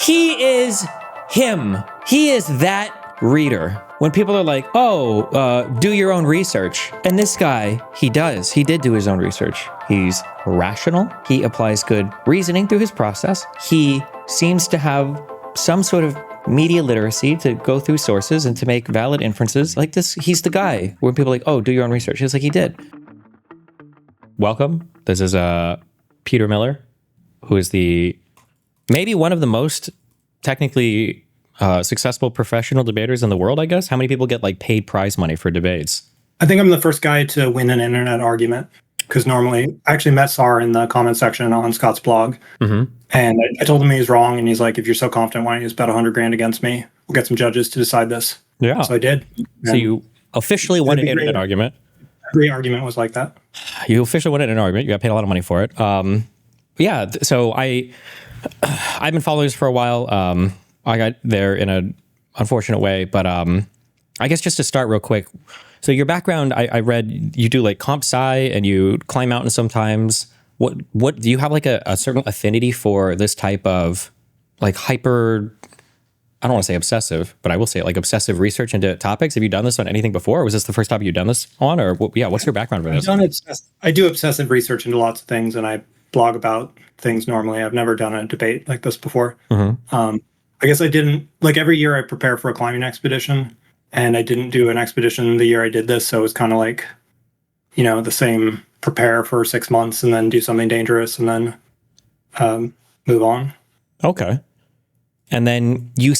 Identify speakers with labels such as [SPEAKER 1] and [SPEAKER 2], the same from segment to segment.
[SPEAKER 1] He is him. He is that reader. When people are like, do your own research. And this guy, he did do his own research. He's rational. He applies good reasoning through his process. He seems to have some sort of media literacy to go through sources and to make valid inferences. Like this, he's the guy when people are like, do your own research. It's like he did. Welcome. This is Peter Miller, who is maybe one of the most technically successful professional debaters in the world, I guess. How many people get like paid prize money for debates?
[SPEAKER 2] I think I'm the first guy to win an internet argument, because normally I actually met Sar in the comment section on Scott's blog. Mm-hmm. And I told him he was wrong. And he's like, if you're so confident, why don't you just bet $100,000 against me? We'll get some judges to decide this. Yeah. So I did.
[SPEAKER 1] So you officially won an internet argument.
[SPEAKER 2] Every argument was like that.
[SPEAKER 1] You officially won an internet argument. You got paid a lot of money for it. Yeah. So I've been following this for a while. I got there in an unfortunate way, but I guess just to start real quick. So your background, I read you do like comp sci and you climb mountains sometimes. What do you have like a certain affinity for this type of like hyper, I don't want to say obsessive, but I will say like obsessive research into topics? Have you done this on anything before? Or was this the first topic you've done this on? Or what's your background for this?
[SPEAKER 2] I do obsessive research into lots of things, and I blog about things normally. I've never done a debate like this before. Mm-hmm. I guess I didn't, like every year I prepare for a climbing expedition, and I didn't do an expedition the year I did this. So it was kind of like, the same, prepare for 6 months and then do something dangerous and then move on.
[SPEAKER 1] Okay. And then you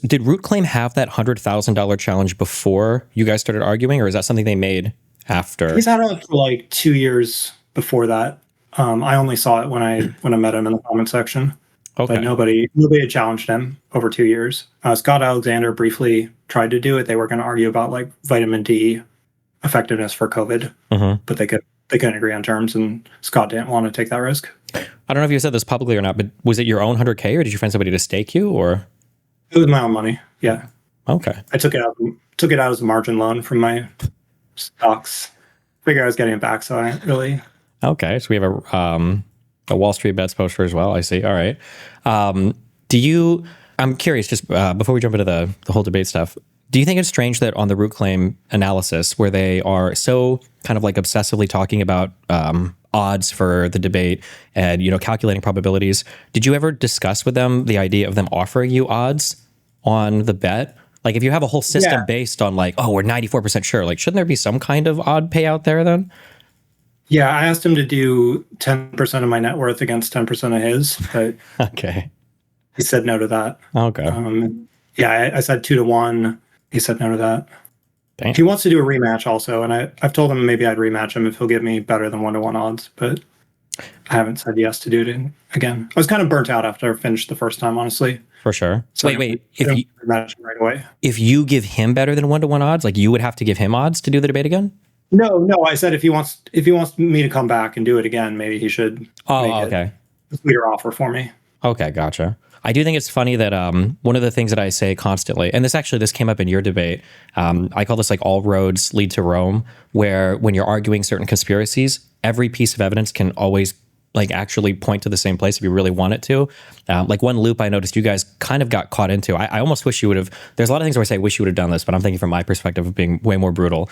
[SPEAKER 1] did Root Claim have that $100,000 challenge before you guys started arguing, or is that something they made after?
[SPEAKER 2] He's had it for like 2 years before that. I only saw it when I met him in the comment section. Okay. But nobody had challenged him over 2 years. Scott Alexander briefly tried to do it. They were going to argue about like vitamin D effectiveness for COVID, mm-hmm. but they couldn't agree on terms, and Scott didn't want to take that risk.
[SPEAKER 1] I don't know if you said this publicly or not, but was it your own $100K, or did you find somebody to stake you, or?
[SPEAKER 2] It was my own money. Yeah.
[SPEAKER 1] Okay.
[SPEAKER 2] I took it out as a margin loan from my stocks. Figured I was getting it back, so I didn't really.
[SPEAKER 1] Okay, so we have a Wall Street Bets poster as well. I see. All right. I'm curious, just before we jump into the whole debate stuff, do you think it's strange that on the Root Claim analysis, where they are so kind of like obsessively talking about odds for the debate and, calculating probabilities, did you ever discuss with them the idea of them offering you odds on the bet? Like if you have a whole system based on like, we're 94% sure, like shouldn't there be some kind of odd payout there then?
[SPEAKER 2] Yeah, I asked him to do 10% of my net worth against 10% of his, but
[SPEAKER 1] okay,
[SPEAKER 2] he said no to that.
[SPEAKER 1] Okay.
[SPEAKER 2] I said 2-1. He said no to that.
[SPEAKER 1] Dang.
[SPEAKER 2] He wants to do a rematch also, and I've told him maybe I'd rematch him if he'll give me better than 1-1 odds, but I haven't said yes to do it again. I was kind of burnt out after I finished the first time, honestly.
[SPEAKER 1] For sure. So wait.
[SPEAKER 2] If you rematch him right away,
[SPEAKER 1] if you give him better than 1-1 odds, like you would have to give him odds to do the debate again?
[SPEAKER 2] No. I said if he wants me to come back and do it again, maybe he should.
[SPEAKER 1] Okay.
[SPEAKER 2] A sweeter offer for me.
[SPEAKER 1] Okay, gotcha. I do think it's funny that one of the things that I say constantly, and this came up in your debate, I call this like all roads lead to Rome, where when you're arguing certain conspiracies, every piece of evidence can always like actually point to the same place if you really want it to. Like one loop I noticed you guys kind of got caught into. I almost wish you would have, there's a lot of things where I say wish you would have done this, but I'm thinking from my perspective of being way more brutal,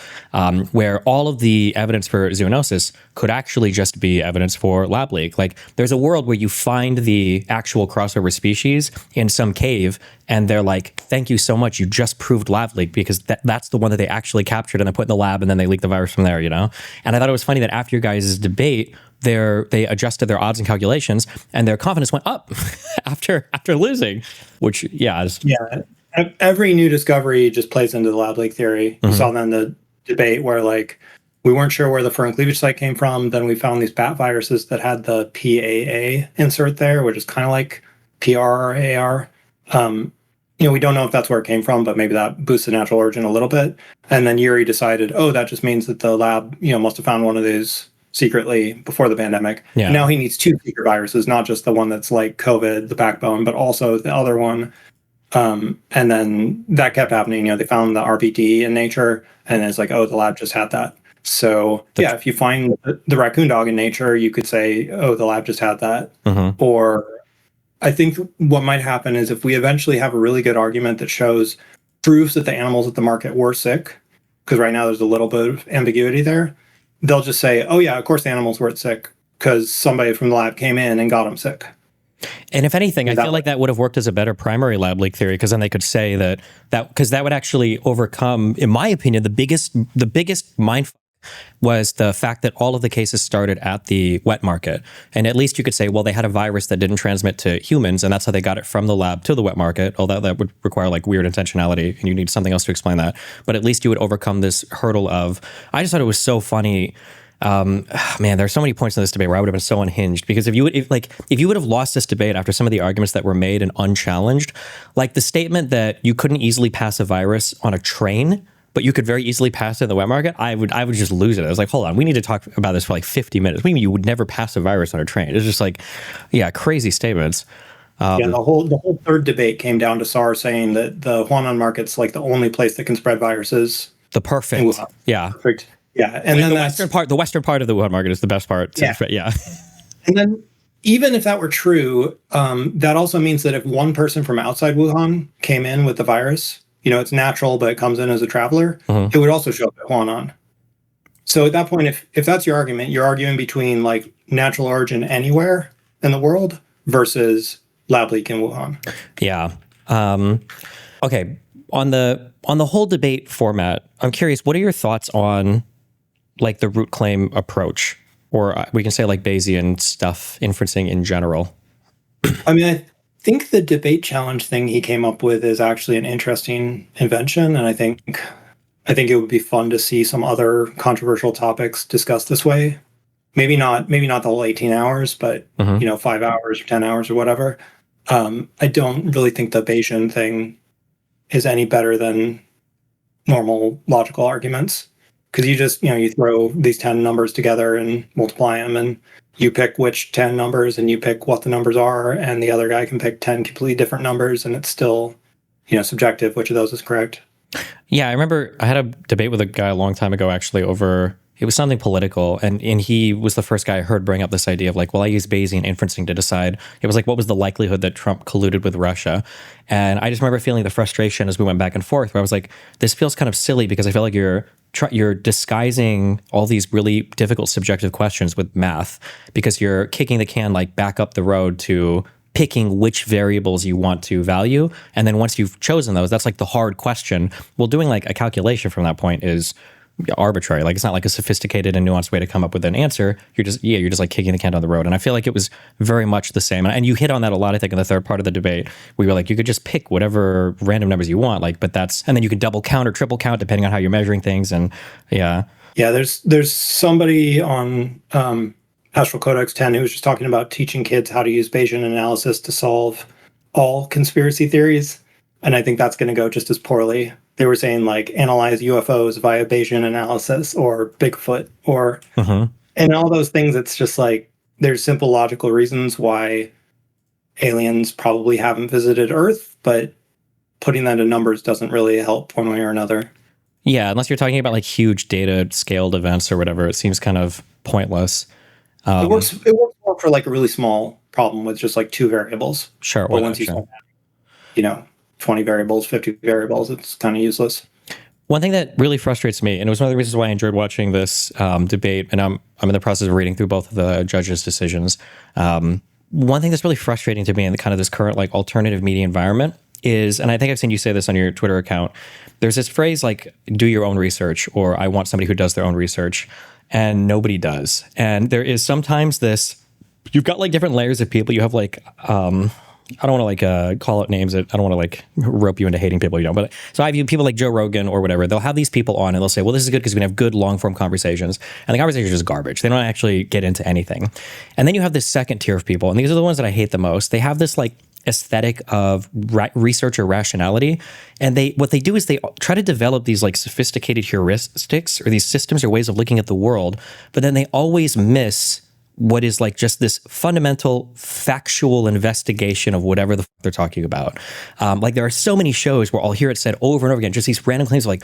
[SPEAKER 1] where all of the evidence for zoonosis could actually just be evidence for lab leak. Like there's a world where you find the actual crossover species in some cave and they're like, thank you so much, you just proved lab leak, because that's the one that they actually captured and then put in the lab and then they leaked the virus from there, And I thought it was funny that after your guys' debate, they adjusted their odds and calculations, and their confidence went up after losing. Which,
[SPEAKER 2] every new discovery just plays into the lab leak theory. Mm-hmm. You saw that in the debate where like we weren't sure where the furin cleavage site came from. Then we found these bat viruses that had the PAA insert there, which is kind of like PRAR. We don't know if that's where it came from, but maybe that boosted natural origin a little bit. And then Yuri decided, that just means that the lab, must have found one of these secretly before the pandemic. Yeah. Now he needs 2 secret viruses, not just the one that's like COVID, the backbone, but also the other one. And then that kept happening. They found the RPD in nature, and it's like, the lab just had that. So if you find the raccoon dog in nature, you could say, the lab just had that. Mm-hmm. Or I think what might happen is if we eventually have a really good argument that shows proves that the animals at the market were sick, because right now there's a little bit of ambiguity there, they'll just say, oh yeah, of course the animals weren't sick because somebody from the lab came in and got them sick.
[SPEAKER 1] And if anything, I feel like that would have worked as a better primary lab leak theory, because then they could say that because that would actually overcome, in my opinion, the biggest mind was the fact that all of the cases started at the wet market. And at least you could say, well, they had a virus that didn't transmit to humans, and that's how they got it from the lab to the wet market, although that would require like weird intentionality, and you need something else to explain that. But at least you would overcome this hurdle of, I just thought it was so funny. Man, there are so many points in this debate where I would have been so unhinged, because if you would have lost this debate after some of the arguments that were made and unchallenged, like the statement that you couldn't easily pass a virus on a train, but you could very easily pass it in the wet market, I would just lose it. I was like, hold on, we need to talk about this for like 50 minutes. What do you mean you would never pass a virus on a train? It's just like, yeah, crazy statements.
[SPEAKER 2] Yeah, the whole third debate came down to SAR saying that the Huanan market's like the only place that can spread viruses.
[SPEAKER 1] The perfect, yeah.
[SPEAKER 2] Perfect. Yeah, and then
[SPEAKER 1] the western part of the Wuhan market is the best part. Yeah.
[SPEAKER 2] And then even if that were true, that also means that if one person from outside Wuhan came in with the virus, it's natural, but it comes in as a traveler, it would also show up at Huanan. So at that point, if that's your argument, you're arguing between like natural origin anywhere in the world versus lab leak in Wuhan.
[SPEAKER 1] Yeah. Okay. On the whole debate format, I'm curious, what are your thoughts on like the root claim approach, or we can say like Bayesian stuff, inferencing in general?
[SPEAKER 2] I mean, I think the debate challenge thing he came up with is actually an interesting invention, and I think it would be fun to see some other controversial topics discussed this way. Maybe not the whole 18 hours, but 5 hours or 10 hours or whatever. I don't really think the Bayesian thing is any better than normal logical arguments, because you just you throw these 10 numbers together and multiply them, and you pick which 10 numbers and you pick what the numbers are, and the other guy can pick 10 completely different numbers, and it's still subjective which of those is correct.
[SPEAKER 1] Yeah, I remember I had a debate with a guy a long time ago actually over, it was something political, and he was the first guy I heard bring up this idea of like, well, I use Bayesian inferencing to decide. It was like, what was the likelihood that Trump colluded with Russia? And I just remember feeling the frustration as we went back and forth, where I was like, this feels kind of silly, because I feel like you're disguising all these really difficult subjective questions with math, because you're kicking the can like back up the road to picking which variables you want to value. And then once you've chosen those, that's like the hard question. Well, doing like a calculation from that point is arbitrary. Like, it's not like a sophisticated and nuanced way to come up with an answer. You're just like kicking the can down the road. And I feel like it was very much the same. And you hit on that a lot, I think, in the third part of the debate. We were like, you could just pick whatever random numbers you want, like, and then you can double count or triple count depending on how you're measuring things. And yeah.
[SPEAKER 2] There's somebody on Astral Codex 10 who was just talking about teaching kids how to use Bayesian analysis to solve all conspiracy theories. And I think that's going to go just as poorly. They were saying like analyze UFOs via Bayesian analysis or Bigfoot or and all those things. It's just like there's simple logical reasons why aliens probably haven't visited Earth, but putting that in numbers doesn't really help one way or another.
[SPEAKER 1] Yeah, unless you're talking about like huge data scaled events or whatever, it seems kind of pointless.
[SPEAKER 2] It works more for like a really small problem with just like two variables.
[SPEAKER 1] Sure.
[SPEAKER 2] But once you have 20 variables, 50 variables, it's kind of useless.
[SPEAKER 1] One thing that really frustrates me, and it was one of the reasons why I enjoyed watching this debate, and I'm in the process of reading through both of the judges' decisions. One thing that's really frustrating to me in the kind of this current like alternative media environment is, and I think I've seen you say this on your Twitter account, there's this phrase like, do your own research, or I want somebody who does their own research, and nobody does. And there is sometimes this, you've got like different layers of people. You have like, I don't want to like call out names. I don't want to like rope you into hating people, but so I view people like Joe Rogan or whatever. They'll have these people on and they'll say, well, this is good because we can have good long form conversations, and the conversations are just garbage. They don't actually get into anything. And then you have this second tier of people, and these are the ones that I hate the most. They have this like aesthetic of research or rationality, and what they do is they try to develop these like sophisticated heuristics or these systems or ways of looking at the world, but then they always miss what is like just this fundamental factual investigation of whatever the they're talking about. Like there are so many shows where I'll hear it said over and over again, just these random claims like,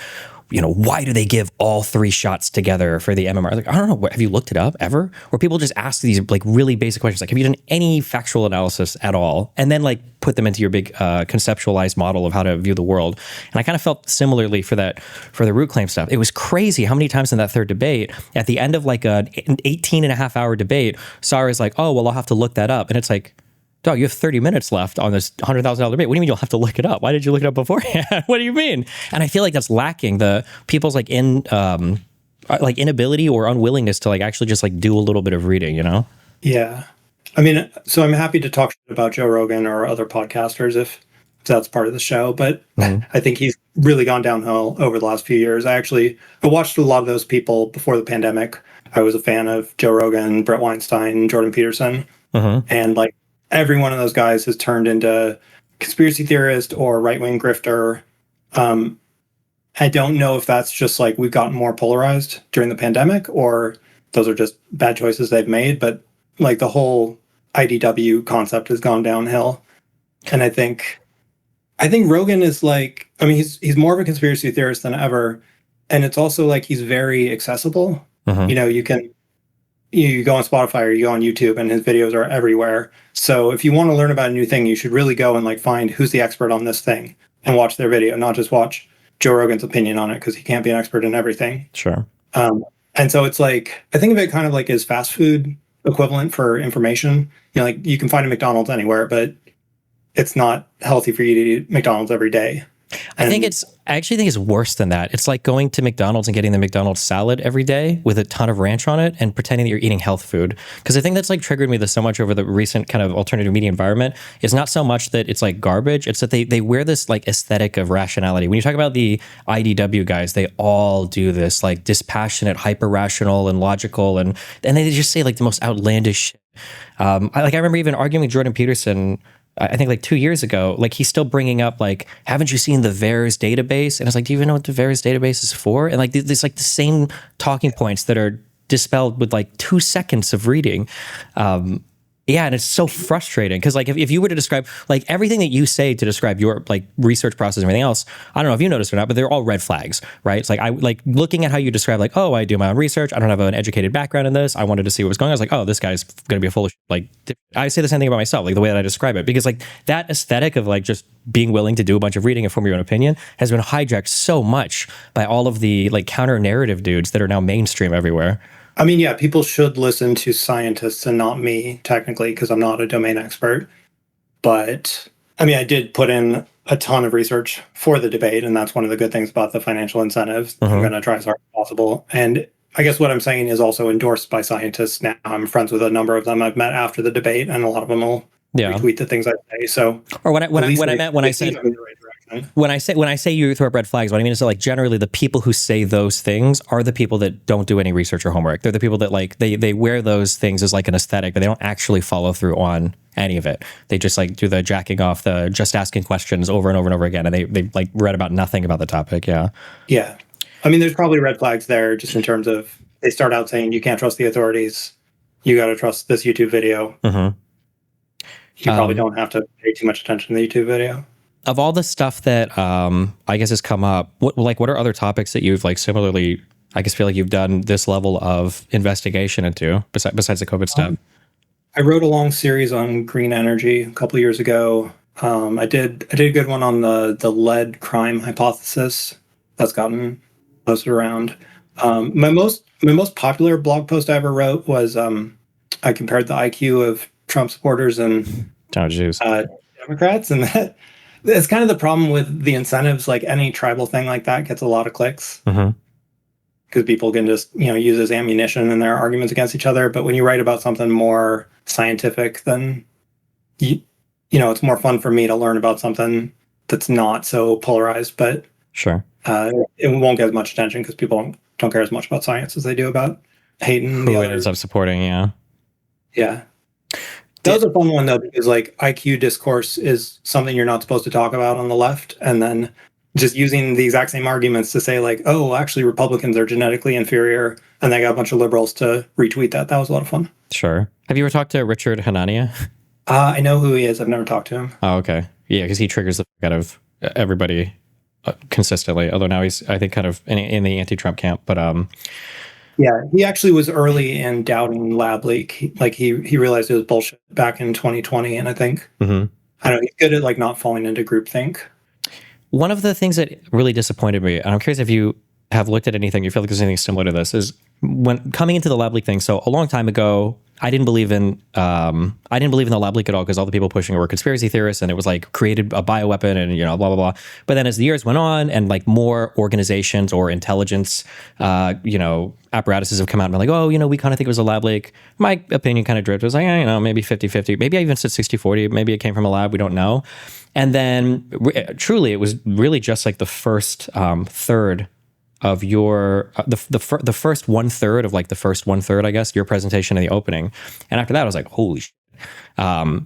[SPEAKER 1] why do they give all 3 shots together for the MMR? Like, I don't know. Have you looked it up ever? Or people just ask these like really basic questions, like, have you done any factual analysis at all? And then like put them into your big conceptualized model of how to view the world. And I kind of felt similarly for the root claim stuff. It was crazy how many times in that third debate, at the end of like an 18.5-hour debate, Sarah's like, oh, well, I'll have to look that up. And it's like, dog, you have 30 minutes left on this $100,000 debate. What do you mean you'll have to look it up? Why did you look it up beforehand? What do you mean? And I feel like that's lacking. The people's like inability or unwillingness to like actually just like do a little bit of reading,
[SPEAKER 2] Yeah. I mean, so I'm happy to talk about Joe Rogan or other podcasters if that's part of the show, but I think he's really gone downhill over the last few years. I watched a lot of those people before the pandemic. I was a fan of Joe Rogan, Brett Weinstein, Jordan Peterson, and like, every one of those guys has turned into conspiracy theorist or right-wing grifter. I don't know if that's just like we've gotten more polarized during the pandemic or those are just bad choices they've made. But like the whole IDW concept has gone downhill. And I think Rogan is like, I mean, he's more of a conspiracy theorist than ever. And it's also like he's very accessible. You go on Spotify or you go on YouTube and his videos are everywhere. So if you want to learn about a new thing, you should really go and like find who's the expert on this thing and watch their video, not just watch Joe Rogan's opinion on it because he can't be an expert in everything.
[SPEAKER 1] Sure.
[SPEAKER 2] And so it's like, I think of it kind of like as fast food equivalent for information. Like you can find a McDonald's anywhere, but it's not healthy for you to eat McDonald's every day.
[SPEAKER 1] I actually think it's worse than that. It's like going to McDonald's and getting the McDonald's salad every day with a ton of ranch on it and pretending that you're eating health food. Because the thing that's like triggered me so much over the recent kind of alternative media environment is not so much that it's like garbage. It's that they wear this like aesthetic of rationality. When you talk about the IDW guys, they all do this like dispassionate, hyper rational and logical. And they just say like the most outlandish shit. I remember even arguing with Jordan Peterson I think like 2 years ago, like he's still bringing up like, haven't you seen the VAERS database? And I was like, do you even know what the VAERS database is for? And like, there's like the same talking points that are dispelled with like 2 seconds of reading. Yeah, and it's so frustrating because like if you were to describe like everything that you say to describe your like research process and everything else, I don't know if you noticed or not, but they're all red flags, right? It's like I like looking at how you describe like, oh, I do my own research. I don't have an educated background in this. I wanted to see what was going on. I was like, oh, this guy's going to be a full of like. I say the same thing about myself, like the way that I describe it, because like that aesthetic of like just being willing to do a bunch of reading and form your own opinion has been hijacked so much by all of the like counter narrative dudes that are now mainstream everywhere.
[SPEAKER 2] I mean, yeah, people should listen to scientists and not me, technically, because I'm not a domain expert. But I mean, I did put in a ton of research for the debate, and that's one of the good things about the financial incentives. I'm going to try as hard as possible. And I guess what I'm saying is also endorsed by scientists now. I'm friends with a number of them I've met after the debate, and a lot of them will retweet the things I say. So,
[SPEAKER 1] or when I say you throw up red flags, what I mean is that like generally the people who say those things are the people that don't do any research or homework. They're the people that like they wear those things as like an aesthetic, but they don't actually follow through on any of it. They just like do the jacking off, the just asking questions over and over and over again, and they like read about nothing about the topic. Yeah.
[SPEAKER 2] I mean, there's probably red flags there just in terms of they start out saying you can't trust the authorities. You got to trust this YouTube video. You probably don't have to pay too much attention to the YouTube video.
[SPEAKER 1] Of all the stuff that I guess has come up, what are other topics that you've like similarly, I guess, feel like you've done this level of investigation into besides the COVID stuff?
[SPEAKER 2] I wrote a long series on green energy a couple of years ago. I did a good one on the lead crime hypothesis that's gotten posted around. My most popular blog post I ever wrote was I compared the IQ of Trump supporters and Democrats, and that's kind of the problem with the incentives. Like any tribal thing like that gets a lot of clicks because people can just use as ammunition in their arguments against each other. But when you write about something more scientific, then it's more fun for me to learn about something that's not so polarized. But
[SPEAKER 1] sure,
[SPEAKER 2] it won't get as much attention because people don't care as much about science as they do about hating
[SPEAKER 1] who it ends up supporting.
[SPEAKER 2] Yeah. That was a fun one, though, because like IQ discourse is something you're not supposed to talk about on the left. And then just using the exact same arguments to say like, oh, actually, Republicans are genetically inferior. And they got a bunch of liberals to retweet that. That was a lot of fun.
[SPEAKER 1] Sure. Have you ever talked to Richard Hanania?
[SPEAKER 2] I know who he is. I've never talked to him.
[SPEAKER 1] Oh, okay. Yeah, because he triggers the fuck out of everybody consistently. Although now he's, I think, kind of in the anti-Trump camp. But
[SPEAKER 2] Yeah, he actually was early in doubting lab leak. He realized it was bullshit back in 2020, and I think I don't know, he's good at like not falling into groupthink.
[SPEAKER 1] one of the things that really disappointed me, and I'm curious if you have looked at anything, you feel like there's anything similar to this, is when coming into the lab leak thing. So a long time ago, I didn't believe in the lab leak at all because all the people pushing it were conspiracy theorists, and it was like created a bioweapon and blah blah blah. But then as the years went on, and like more organizations or intelligence apparatuses have come out and been like, oh, we kind of think it was a lab leak. My opinion kind of drifted. It was like, maybe 50-50. Maybe I even said 60-40. Maybe it came from a lab. We don't know. And then truly, it was really just like the first third of your the first 1/3 of like the first 1/3, I guess, your presentation in the opening. And after that, I was like, holy shit.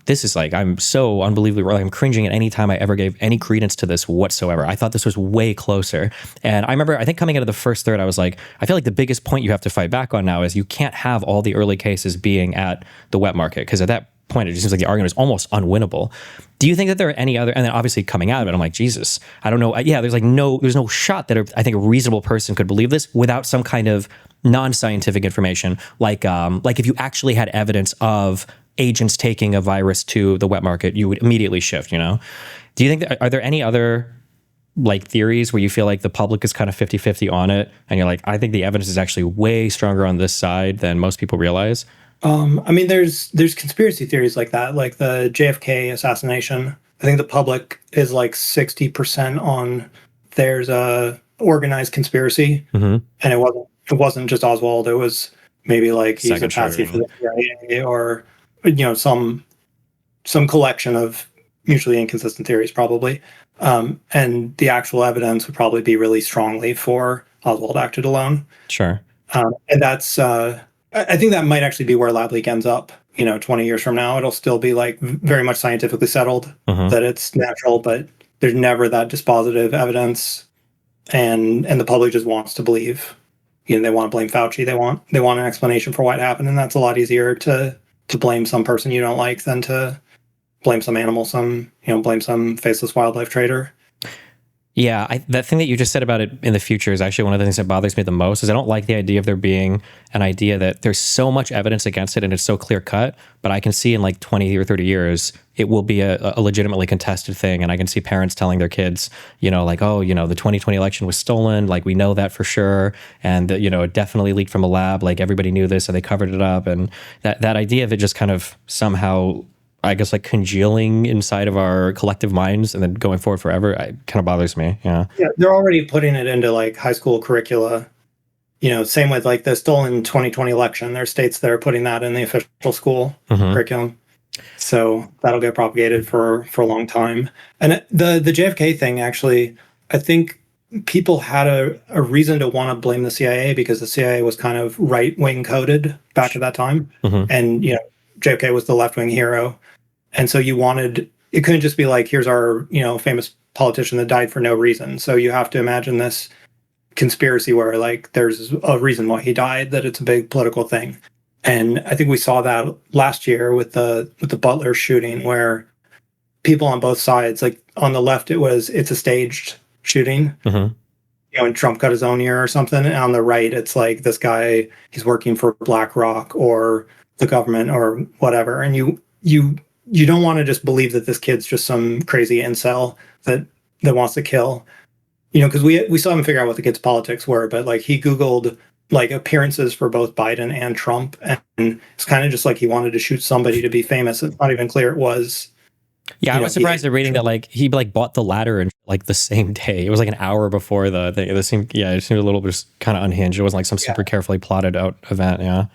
[SPEAKER 1] This is like, I'm so unbelievably wrong. I'm cringing at any time I ever gave any credence to this whatsoever. I thought this was way closer. And I remember, I think coming out of the first third, I was like, I feel like the biggest point you have to fight back on now is you can't have all the early cases being at the wet market, because at that point, it just seems like the argument is almost unwinnable. Do you think that there are any other, and then obviously coming out of it, I'm like, Jesus, I don't know. Yeah, there's no shot that I think a reasonable person could believe this without some kind of non-scientific information. Like if you actually had evidence of agents taking a virus to the wet market, you would immediately shift, Do you think are there any other like theories where you feel like the public is kind of 50-50 on it, and you're like, I think the evidence is actually way stronger on this side than most people realize?
[SPEAKER 2] I mean, there's conspiracy theories like that, like the JFK assassination. I think the public is like 60% on there's a organized conspiracy, and it wasn't just Oswald. It was maybe like he's a patsy for the CIA, or some collection of mutually inconsistent theories, probably. And the actual evidence would probably be really strongly for Oswald acted alone.
[SPEAKER 1] Sure.
[SPEAKER 2] And that's I think that might actually be where lab leak ends up. 20 years from now, it'll still be like very much scientifically settled that it's natural, but there's never that dispositive evidence, and the public just wants to believe. They want to blame Fauci. They want an explanation for what happened, and that's a lot easier to blame some person you don't like than to blame some animal, blame some faceless wildlife trader.
[SPEAKER 1] Yeah, that thing that you just said about it in the future is actually one of the things that bothers me the most. Is I don't like the idea of there being an idea that there's so much evidence against it and it's so clear cut, but I can see in like 20 or 30 years it will be a legitimately contested thing, and I can see parents telling their kids, like, oh, the 2020 election was stolen, like we know that for sure, and it definitely leaked from a lab, like everybody knew this and they covered it up, and that idea of it just kind of somehow, I guess, like congealing inside of our collective minds and then going forward forever, it kind of bothers me. Yeah,
[SPEAKER 2] they're already putting it into like high school curricula. Same with like the stolen 2020 election. There are states that are putting that in the official school curriculum. So that'll get propagated for a long time. And the JFK thing, actually, I think people had a reason to want to blame the CIA because the CIA was kind of right-wing coded back at that time. And, JFK was the left-wing hero. And so it couldn't just be like, here's our, famous politician that died for no reason. So you have to imagine this conspiracy where like there's a reason why he died, that it's a big political thing. And I think we saw that last year with the Butler shooting, where people on both sides, like on the left, it's a staged shooting, and Trump cut his own ear or something. And on the right, it's like this guy, he's working for BlackRock or the government or whatever. And you don't want to just believe that this kid's just some crazy incel that wants to kill, because we still haven't figured out what the kid's politics were, but like he Googled like appearances for both Biden and Trump, and it's kind of just like he wanted to shoot somebody to be famous. It's not even clear it was.
[SPEAKER 1] Yeah, I was surprised at reading that like he like bought the ladder in like the same day. It was like an hour before the thing. It seemed a little bit kind of unhinged. It wasn't like some super carefully plotted out event. Yeah,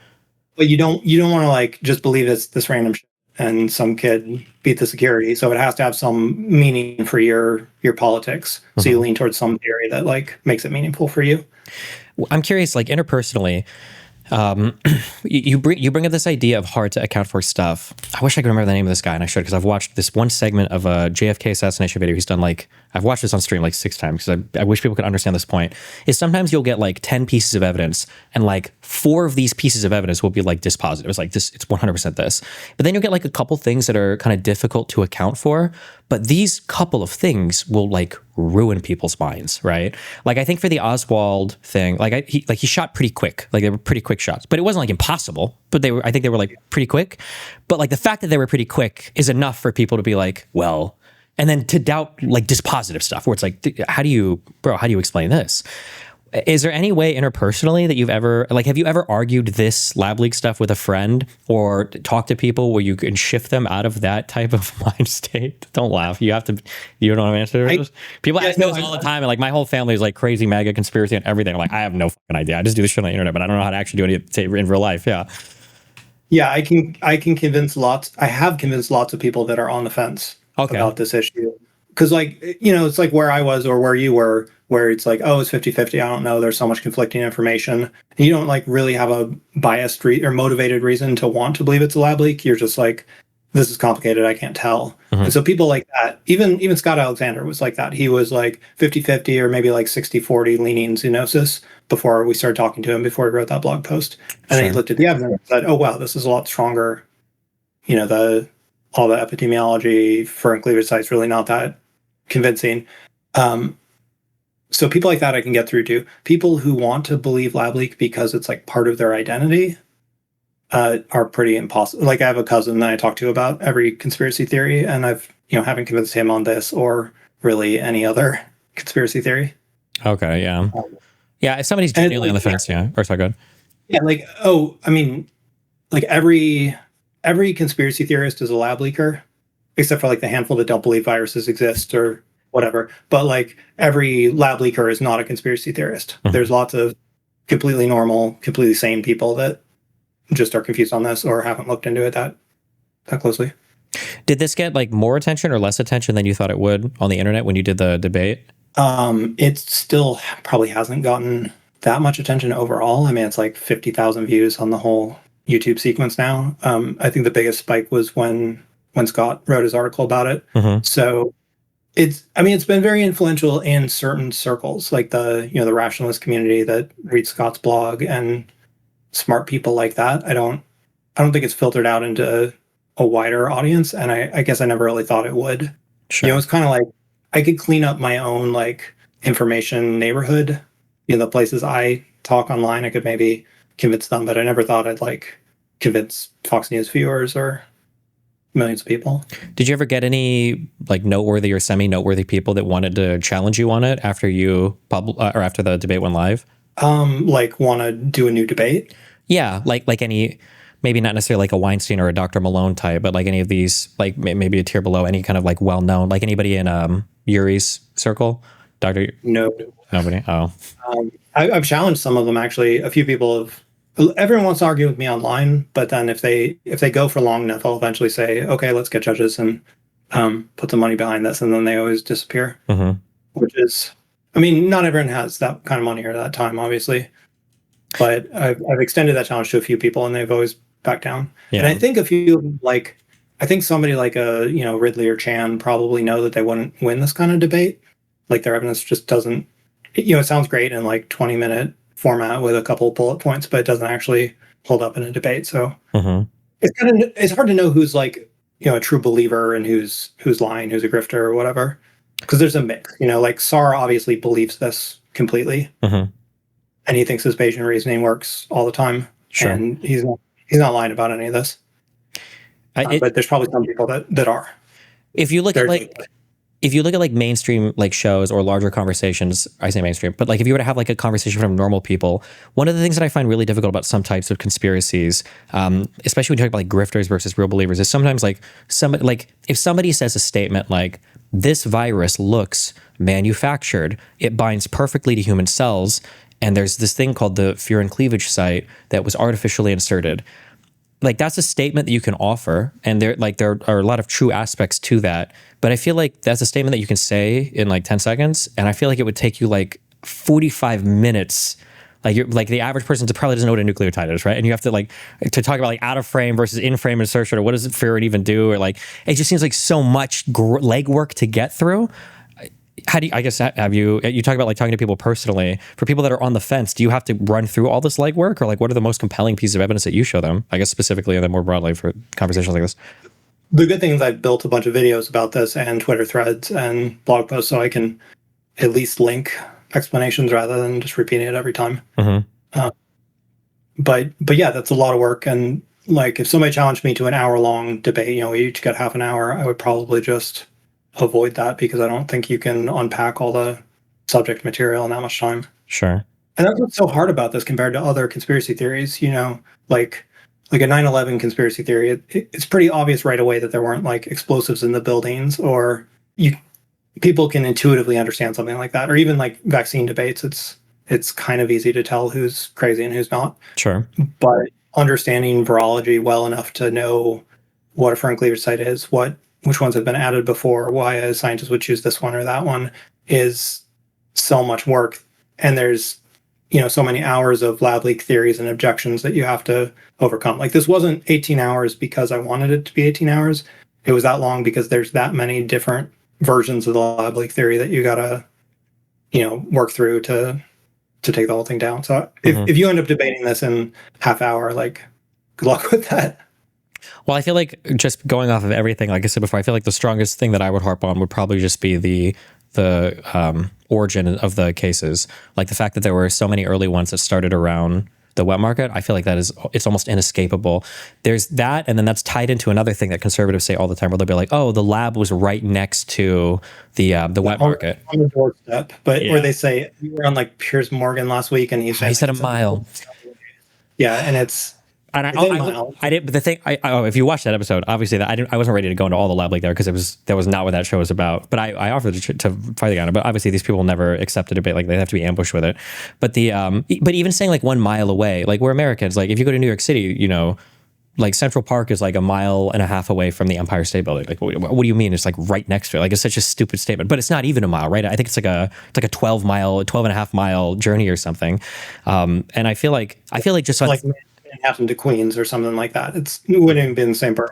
[SPEAKER 2] but you don't want to like just believe it's this random shit and some kid beat the security. So it has to have some meaning for your politics. So you lean towards some theory that like makes it meaningful for you.
[SPEAKER 1] I'm curious, like interpersonally, you bring up this idea of hard to account for stuff. I wish I could remember the name of this guy, and I should, because I've watched this one segment of a JFK assassination video he's done. Like I've watched this on stream like 6 times because I wish people could understand this point. Is sometimes you'll get like 10 pieces of evidence, and like 4 of these pieces of evidence will be like dispositive. It's like this, it's 100% this. But then you'll get like a couple things that are kind of difficult to account for. But these couple of things will like ruin people's minds, right? Like I think for the Oswald thing, he shot pretty quick. Like they were pretty quick shots, but it wasn't like impossible. But I think they were like pretty quick. But like the fact that they were pretty quick is enough for people to be like, well, and then to doubt like dispositive stuff where it's like, how do you explain this? Is there any way interpersonally that have you ever argued this lab leak stuff with a friend or talk to people where you can shift them out of that type of mind state? Don't laugh. You don't want to answer this? People ask me this all the time, and like my whole family is like crazy mega conspiracy and everything. I'm like, I have no fucking idea. I just do this shit on the internet, but I don't know how to actually do it in real life. Yeah.
[SPEAKER 2] Yeah, I can convince lots. I have convinced lots of people that are on the fence about this issue. Because like, it's like where I was or where you were, where it's like, oh, it's 50-50. I don't know. There's so much conflicting information. And you don't like really have a biased or motivated reason to want to believe it's a lab leak. You're just like, this is complicated. I can't tell. Mm-hmm. And so people like that, even Scott Alexander was like that. He was like 50-50 or maybe like 60-40 leaning Zoonosis before we started talking to him, before he wrote that blog post. And then he looked at the evidence and said, oh, wow, this is a lot stronger. All the epidemiology for cleavage sites really not that convincing. So people like that I can get through to. People who want to believe lab leak because it's like part of their identity are pretty impossible. Like I have a cousin that I talk to about every conspiracy theory, and I've haven't convinced him on this or really any other conspiracy theory.
[SPEAKER 1] Okay, yeah. Yeah, if somebody's genuinely on the fence, yeah. Or sorry, go ahead.
[SPEAKER 2] Yeah, like every conspiracy theorist is a lab leaker, except for like the handful that don't believe viruses exist or whatever. But like every lab leaker is not a conspiracy theorist. Mm-hmm. There's lots of completely normal, completely sane people that just are confused on this or haven't looked into it that closely.
[SPEAKER 1] Did this get like more attention or less attention than you thought it would on the internet when you did the debate?
[SPEAKER 2] It still probably hasn't gotten that much attention overall. I mean, it's like 50,000 views on the whole YouTube sequence now. I think the biggest spike was when Scott wrote his article about it. Mm-hmm. So it's been very influential in certain circles, like the rationalist community that reads Scott's blog and smart people like that. I don't think it's filtered out into a wider audience, and I guess I never really thought it would. Sure. It's kind of like I could clean up my own like information neighborhood. The places I talk online, I could maybe convince them, but I never thought I'd like convince Fox News viewers or millions of people.
[SPEAKER 1] Did you ever get any like noteworthy or semi-noteworthy people that wanted to challenge you on it after you or after the debate went live?
[SPEAKER 2] Like want to do a new debate?
[SPEAKER 1] Yeah, like any, maybe not necessarily like a Weinstein or a Dr. Malone type, but like any of these, like maybe a tier below, any kind of like well-known, like anybody in Yuri's circle? Nobody? Oh.
[SPEAKER 2] I've challenged some of them, actually. A few people have. Everyone wants to argue with me online, but then if they go for long enough, I'll eventually say, okay, let's get judges and put some money behind this, and then they always disappear. Mm-hmm. Which is, not everyone has that kind of money or that time, obviously. But I've extended that challenge to a few people, and they've always backed down. Yeah. And I think I think somebody like a Ridley or Chan probably know that they wouldn't win this kind of debate. Like their evidence just doesn't. It sounds great in like 20-minute format with a couple of bullet points, but it doesn't actually hold up in a debate. So mm-hmm. It's hard to know who's like a true believer and who's lying, who's a grifter or whatever, because there's a mix. Like Sarr obviously believes this completely, mm-hmm. and he thinks his Bayesian reasoning works all the time, sure. And he's not lying about any of this. But there's probably some people that are.
[SPEAKER 1] If you look at like mainstream like shows or larger conversations, I say mainstream, but like if you were to have like a conversation from normal people, one of the things that I find really difficult about some types of conspiracies, especially when you talk about like grifters versus real believers, is sometimes like if somebody says a statement like, this virus looks manufactured, it binds perfectly to human cells, and there's this thing called the furin cleavage site that was artificially inserted. Like that's a statement that you can offer, and there are a lot of true aspects to that. But I feel like that's a statement that you can say in like 10 seconds, and I feel like it would take you like 45 minutes. Like the average person probably doesn't know what a nucleotide is, right? And you have to to talk about like out of frame versus in frame insertion, or what does furin even do, or like it just seems like so much legwork to get through. How do you, I guess, have you talk about like talking to people personally? For people that are on the fence, do you have to run through all this legwork, or like what are the most compelling pieces of evidence that you show them? I guess specifically and then more broadly for conversations like this.
[SPEAKER 2] The good thing is I've built a bunch of videos about this and Twitter threads and blog posts, so I can at least link explanations rather than just repeating it every time. But yeah, that's a lot of work. And like, if somebody challenged me to an hour-long debate, we each got half an hour, I would probably just avoid that, because I don't think you can unpack all the subject material in that much time.
[SPEAKER 1] Sure.
[SPEAKER 2] And that's what's so hard about this compared to other conspiracy theories, like a 9/11 conspiracy theory. It's pretty obvious right away that there weren't like explosives in the buildings, or people can intuitively understand something like that. Or even like vaccine debates, it's kind of easy to tell who's crazy and who's not.
[SPEAKER 1] Sure.
[SPEAKER 2] But understanding virology well enough to know what a foreign cleavage site is, which ones have been added before, why a scientist would choose this one or that one, is so much work. And there's so many hours of lab leak theories and objections that you have to overcome. Like, this wasn't 18 hours because I wanted it to be 18 hours. It was that long because there's that many different versions of the lab leak theory that you gotta work through to take the whole thing down. So if you end up debating this in half hour, like, good luck with that.
[SPEAKER 1] Well, I feel like, just going off of everything, like I said before, I feel like the strongest thing that I would harp on would probably just be the origin of the cases. Like, the fact that there were so many early ones that started around the wet market. I feel like it's almost inescapable. There's that, and then that's tied into another thing that conservatives say all the time, where they'll be like, "Oh, the lab was right next to the wet market
[SPEAKER 2] on the doorstep." But where they say, we were on like Piers Morgan last week, and he said
[SPEAKER 1] a mile.
[SPEAKER 2] Yeah, and it's.
[SPEAKER 1] And I did, but the thing, if you watch that episode, obviously I wasn't ready to go into all the lab leak there, because that was not what that show was about. But I offered to fight against it. But obviously these people will never accept a debate. Like, they have to be ambushed with it. But but even saying like 1 mile away, like, we're Americans. Like, if you go to New York City, like, Central Park is like 1.5 miles away from the Empire State Building. Like, what do you mean? It's like right next to it. Like, it's such a stupid statement. But it's not even a mile, right? I think it's like a 12.5 mile journey or something. And I feel like just
[SPEAKER 2] like Manhattan to Queens or something like that. It wouldn't even be in the same borough.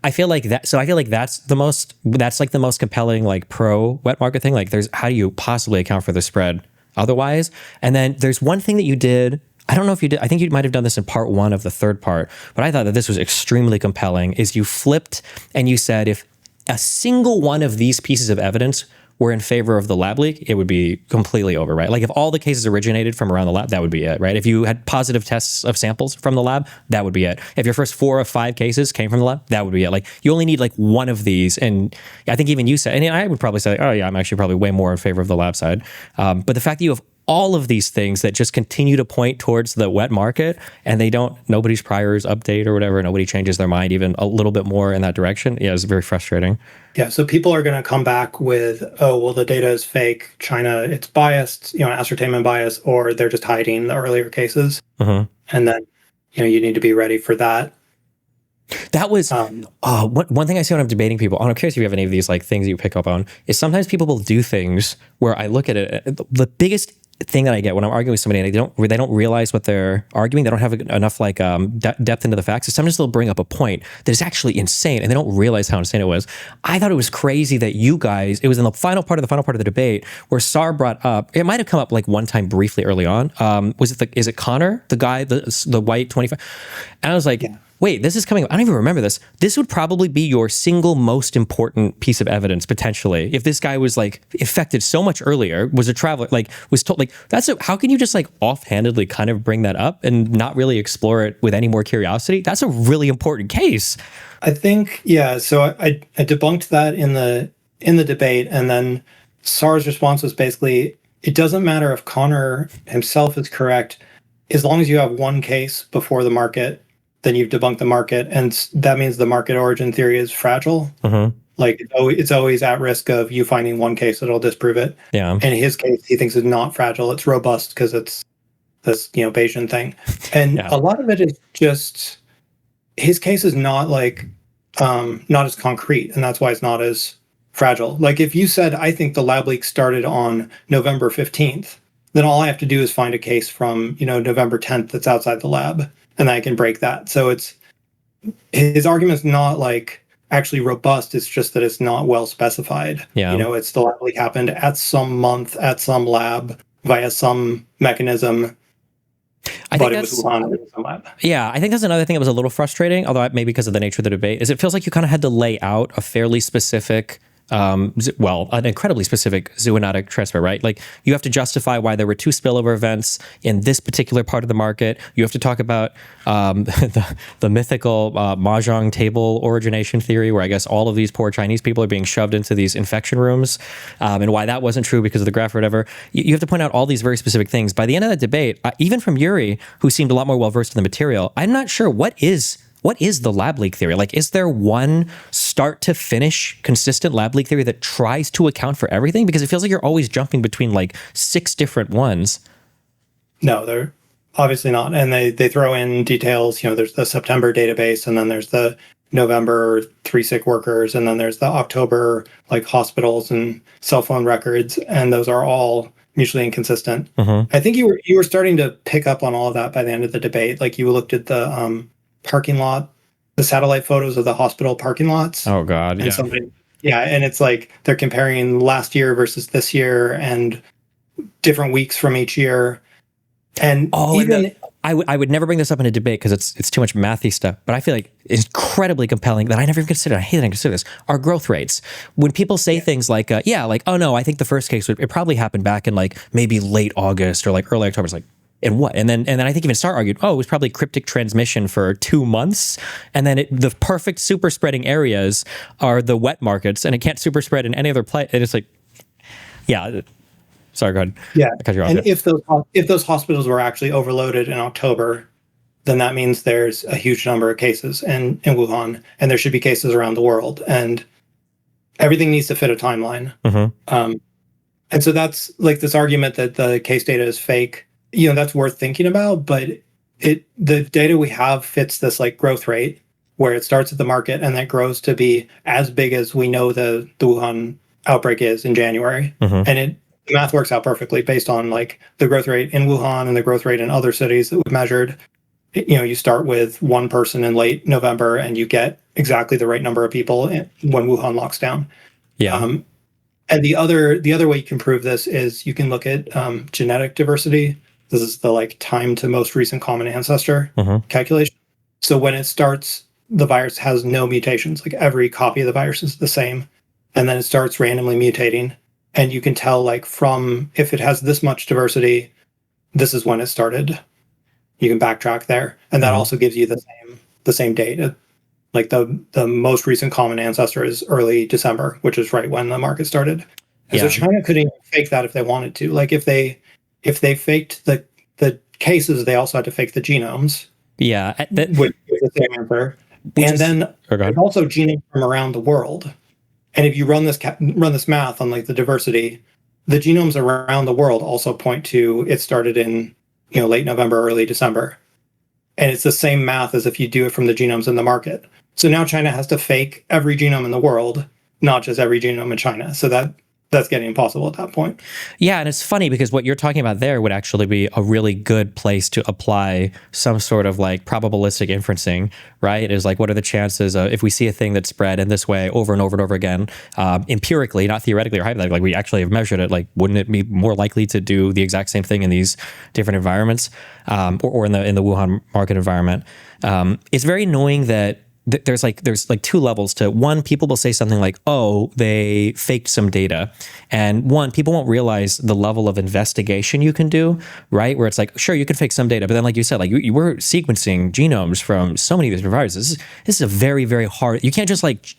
[SPEAKER 1] I feel like that. So I feel like that's like the most compelling, like, pro wet market thing. Like, how do you possibly account for the spread otherwise? And then there's one thing that you did. I don't know if you did. I think you might have done this in part 1 of the third part, but I thought that this was extremely compelling. Is you flipped and you said, if a single one of these pieces of evidence were in favor of the lab leak, it would be completely over, right? Like, if all the cases originated from around the lab, that would be it, right? If you had positive tests of samples from the lab, that would be it. If your first 4 or 5 cases came from the lab, that would be it. Like, you only need like one of these. And I think even you said, and I would probably say, oh yeah, I'm actually probably way more in favor of the lab side. But the fact that you have all of these things that just continue to point towards the wet market, and nobody's priors update or whatever, nobody changes their mind even a little bit more in that direction. Yeah, it's very frustrating.
[SPEAKER 2] Yeah, so people are going to come back with, oh, well, the data is fake, China, it's biased, ascertainment bias, or they're just hiding the earlier cases. And then, you need to be ready for that.
[SPEAKER 1] That was one thing I see when I'm debating people. I'm curious if you have any of these like things that you pick up on, is sometimes people will do things where I look at it. The biggest thing that I get when I'm arguing with somebody and they don't realize what they're arguing, they don't have enough like depth into the facts. Sometimes they'll bring up a point that is actually insane and they don't realize how insane it was. I thought it was crazy that you guys, it was in the final part of the debate where Sar brought up, it might have come up like one time briefly early on. Is it Connor, the guy, the white 25? And I was like, wait, this is coming up. I don't even remember this. This would probably be your single most important piece of evidence, potentially. If this guy was like affected so much earlier, was a traveler, like was told, like, how can you just like offhandedly kind of bring that up and not really explore it with any more curiosity? That's a really important case.
[SPEAKER 2] I think, yeah. So I debunked that in the debate, and then Sar's response was basically, it doesn't matter if Connor himself is correct, as long as you have one case before the market, then you've debunked the market, and that means the market origin theory is fragile. Like, it's always at risk of you finding one case that'll disprove it.
[SPEAKER 1] Yeah.
[SPEAKER 2] And in his case, he thinks it's not fragile; it's robust because it's this Bayesian thing. And a lot of it is just his case is not like not as concrete, and that's why it's not as fragile. Like, if you said, I think the lab leak started on November 15th, then all I have to do is find a case from November 10th that's outside the lab, and I can break that. So his argument's not like actually robust. It's just that it's not well specified.
[SPEAKER 1] Yeah.
[SPEAKER 2] It's the lab leak happened at some month, at some lab, via some mechanism.
[SPEAKER 1] I think
[SPEAKER 2] it was in some lab.
[SPEAKER 1] Yeah, I think that's another thing that was a little frustrating, although maybe because of the nature of the debate, is it feels like you kind of had to lay out a fairly specific an incredibly specific zoonotic transfer, right? Like you have to justify why there were 2 spillover events in this particular part of the market. You have to talk about the mythical Mojang table origination theory, where I guess all of these poor Chinese people are being shoved into these infection rooms, and why that wasn't true because of the graph or whatever. You have to point out all these very specific things. By the end of that debate, even from Yuri, who seemed a lot more well-versed in the material, I'm not sure what is the lab leak theory? Like, is there one start to finish consistent lab leak theory that tries to account for everything? Because it feels like you're always jumping between like 6 different ones.
[SPEAKER 2] No, they're obviously not. And they throw in details. There's the September database, and then there's the November 3 sick workers, and then there's the October like hospitals and cell phone records, and those are all mutually inconsistent. I think you were starting to pick up on all of that by the end of the debate. Like you looked at the parking lot, the satellite photos of the hospital parking lots.
[SPEAKER 1] Oh God,
[SPEAKER 2] yeah. And it's like they're comparing last year versus this year and different weeks from each year. And
[SPEAKER 1] I would never bring this up in a debate because it's too much mathy stuff, but I feel like it's incredibly compelling that I never even considered. I hate that I consider this. Our growth rates. When people say things like, oh no, I think the first case it probably happened back in like maybe late August or like early October. It's like, and what? And then I think even Star argued, it was probably cryptic transmission for 2 months. And then the perfect super spreading areas are the wet markets, and it can't super spread in any other place. And it's like, yeah. Sorry, go ahead.
[SPEAKER 2] Yeah.
[SPEAKER 1] I cut you off.
[SPEAKER 2] And if those hospitals were actually overloaded in October, then that means there's a huge number of cases in Wuhan, and there should be cases around the world. And everything needs to fit a timeline. And so that's like this argument that the case data is fake. That's worth thinking about, but the data we have fits this like growth rate where it starts at the market and that grows to be as big as we know the Wuhan outbreak is in January. And the math works out perfectly based on like the growth rate in Wuhan and the growth rate in other cities that we've measured. You start with 1 person in late November and you get exactly the right number of people when Wuhan locks down.
[SPEAKER 1] Yeah.
[SPEAKER 2] And the other way you can prove this is you can look at genetic diversity. This is the like time to most recent common ancestor calculation. So when it starts, the virus has no mutations. Like every copy of the virus is the same. And then it starts randomly mutating. And you can tell like from if it has this much diversity, this is when it started. You can backtrack there. And that also gives you the same date. Like the most recent common ancestor is early December, which is right when the market started. And so China could even fake that if they wanted to. Like if they faked the cases, they also had to fake the genomes.
[SPEAKER 1] Yeah.
[SPEAKER 2] Which is the same answer. And then there's also genomes from around the world. And if you run this math on like the diversity, the genomes around the world also point to it started in late November, early December. And it's the same math as if you do it from the genomes in the market. So now China has to fake every genome in the world, not just every genome in China. So that's getting impossible at that point.
[SPEAKER 1] Yeah, and it's funny because what you're talking about there would actually be a really good place to apply some sort of like probabilistic inferencing, right? Is like, what are the chances of if we see a thing that's spread in this way over and over and over again, empirically, not theoretically or hypothetically, like we actually have measured it, like wouldn't it be more likely to do the exact same thing in these different environments, or in the Wuhan market environment? It's very annoying that there's like 2 levels to one. People will say something like, oh, they faked some data. And one, people won't realize the level of investigation you can do, right? Where it's like, sure, you can fake some data, but then like you said, like you were sequencing genomes from so many different viruses. This is a very, very hard, you can't just like,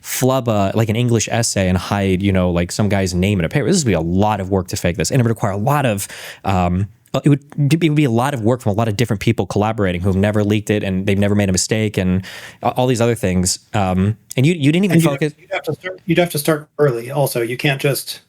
[SPEAKER 1] flub like an English essay and hide, like some guy's name in a paper. This would be a lot of work to fake this. And it would require a lot of, it would be a lot of work from a lot of different people collaborating who've never leaked it and they've never made a mistake and all these other things. And you didn't even focus.
[SPEAKER 2] You'd have to start early. Also, you can't just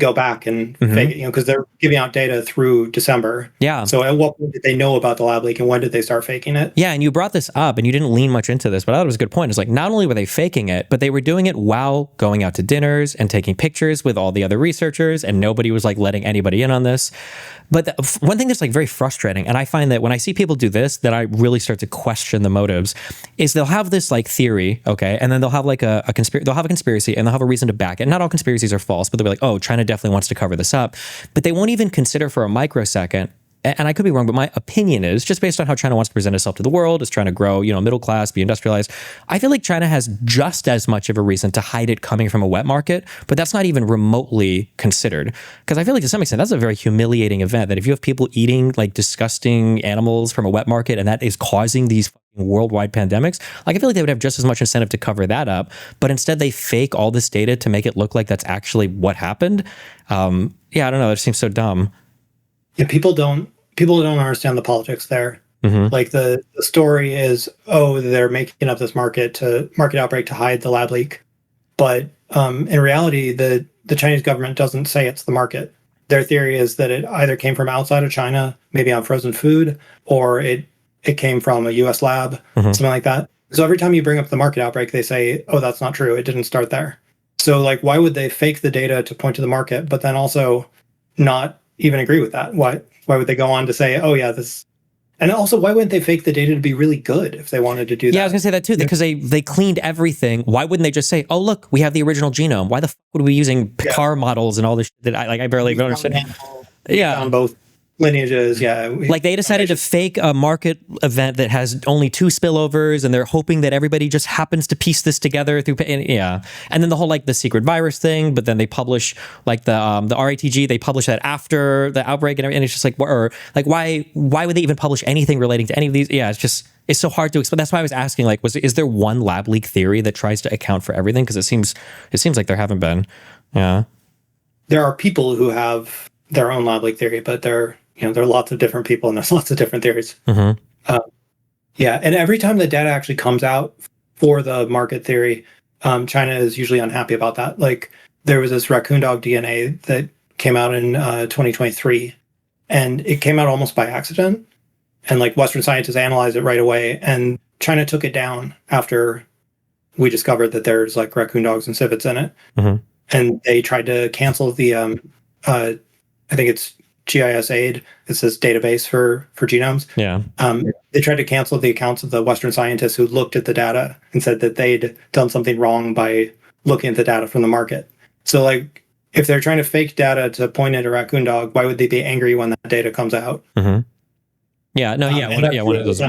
[SPEAKER 2] go back and fake it, because they're giving out data through December.
[SPEAKER 1] Yeah.
[SPEAKER 2] So at what point did they know about the lab leak and when did they start faking it?
[SPEAKER 1] Yeah, and you brought this up and you didn't lean much into this, but I thought it was a good point. It's like not only were they faking it, but they were doing it while going out to dinners and taking pictures with all the other researchers, and nobody was like letting anybody in on this. But one thing that's like very frustrating, and I find that when I see people do this, that I really start to question the motives, is they'll have this like theory, okay, and then they'll have like they'll have a conspiracy and they'll have a reason to back it. Not all conspiracies are false, but they'll be like, oh, China definitely wants to cover this up. But they won't even consider for a microsecond and I could be wrong, but my opinion is just based on how China wants to present itself to the world, is trying to grow, middle class, be industrialized. I feel like China has just as much of a reason to hide it coming from a wet market, but that's not even remotely considered. Because I feel like to some extent, that's a very humiliating event, that if you have people eating like disgusting animals from a wet market and that is causing these worldwide pandemics, like I feel like they would have just as much incentive to cover that up, but instead they fake all this data to make it look like that's actually what happened. Yeah, I don't know. It seems so dumb.
[SPEAKER 2] Yeah, people don't understand the politics there. Like the story is, oh, they're making up this market outbreak to hide the lab leak, but in reality, the Chinese government doesn't say it's the market. Their theory is that it either came from outside of China, maybe on frozen food, or it came from a U.S. lab, something like that. So every time you bring up the market outbreak, they say, oh, that's not true. It didn't start there. So like, why would they fake the data to point to the market, but then also not even agree with that? Why would they go on to say, oh yeah, this, and also why wouldn't they fake the data to be really good if they wanted to do that?
[SPEAKER 1] Yeah, I was gonna say that too, because they cleaned everything. Why wouldn't they just say, oh look, we have the original genome? Why the fuck would we be using car models and all this shit that I barely even understand? Yeah,
[SPEAKER 2] on both lineages. Yeah,
[SPEAKER 1] like they decided to fake a market event that has only 2 spillovers, and they're hoping that everybody just happens to piece this together through. And then the whole like the secret virus thing, but then they publish like the RATG. They publish that after the outbreak, and it's just like, or like why would they even publish anything relating to any of these? Yeah, it's so hard to explain. That's why I was asking, like, is there one lab leak theory that tries to account for everything? Because it seems like there haven't been. Yeah,
[SPEAKER 2] there are people who have their own lab leak theory, but there are lots of different people and there's lots of different theories. Yeah, and every time the data actually comes out for the market theory, China is usually unhappy about that. Like there was this raccoon dog DNA that came out in 2023, and it came out almost by accident. And like Western scientists analyzed it right away, and China took it down after we discovered that there's like raccoon dogs and civets in it. And they tried to cancel the, I think it's GIS Aid. It's this database for genomes.
[SPEAKER 1] Yeah.
[SPEAKER 2] They tried to cancel the accounts of the Western scientists who looked at the data and said that they'd done something wrong by looking at the data from the market. So like, if they're trying to fake data to point at a raccoon dog, why would they be angry when that data comes out?
[SPEAKER 1] Yeah. No. Yeah. One of those.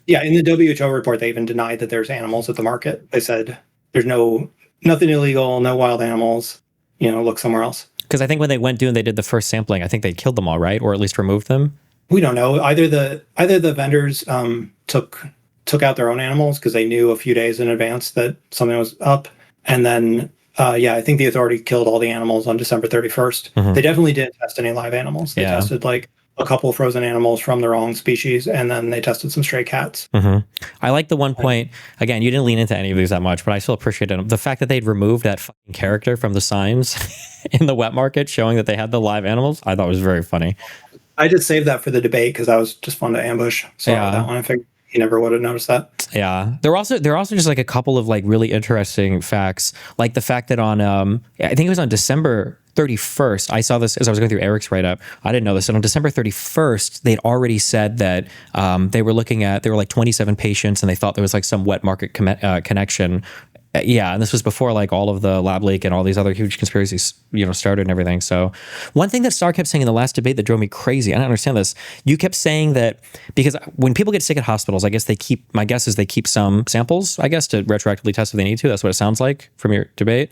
[SPEAKER 2] Yeah. In the WHO report, they even denied that there's animals at the market. They said there's nothing illegal, no wild animals. Look somewhere else.
[SPEAKER 1] Because I think when they went and they did the first sampling, I think they killed them all, right? Or at least removed them.
[SPEAKER 2] We don't know. Either the vendors took out their own animals because they knew a few days in advance that something was up, and then I think the authority killed all the animals on December 31st. They definitely didn't test any live animals. They tested like a couple of frozen animals from the wrong species, and then they tested some stray cats.
[SPEAKER 1] I like the one point, again, you didn't lean into any of these that much, but I still appreciate it. The fact that they'd removed that fucking character from the signs in the wet market showing that they had the live animals, I thought was very funny.
[SPEAKER 2] I just saved that for the debate because that was just fun to ambush. So that one, I figured you never would have noticed that.
[SPEAKER 1] Yeah. There are also just like a couple of like really interesting facts, like the fact that on, I think it was on December 31st. I saw this as I was going through Eric's write-up. I didn't know this. And on December 31st, they'd already said that there were like 27 patients, and they thought there was like some wet market connection. Yeah, and this was before like all of the lab leak and all these other huge conspiracies, started and everything. So one thing that Starr kept saying in the last debate that drove me crazy, I don't understand this. You kept saying that because when people get sick at hospitals, I guess my guess is they keep some samples, I guess, to retroactively test if they need to. That's what it sounds like from your debate.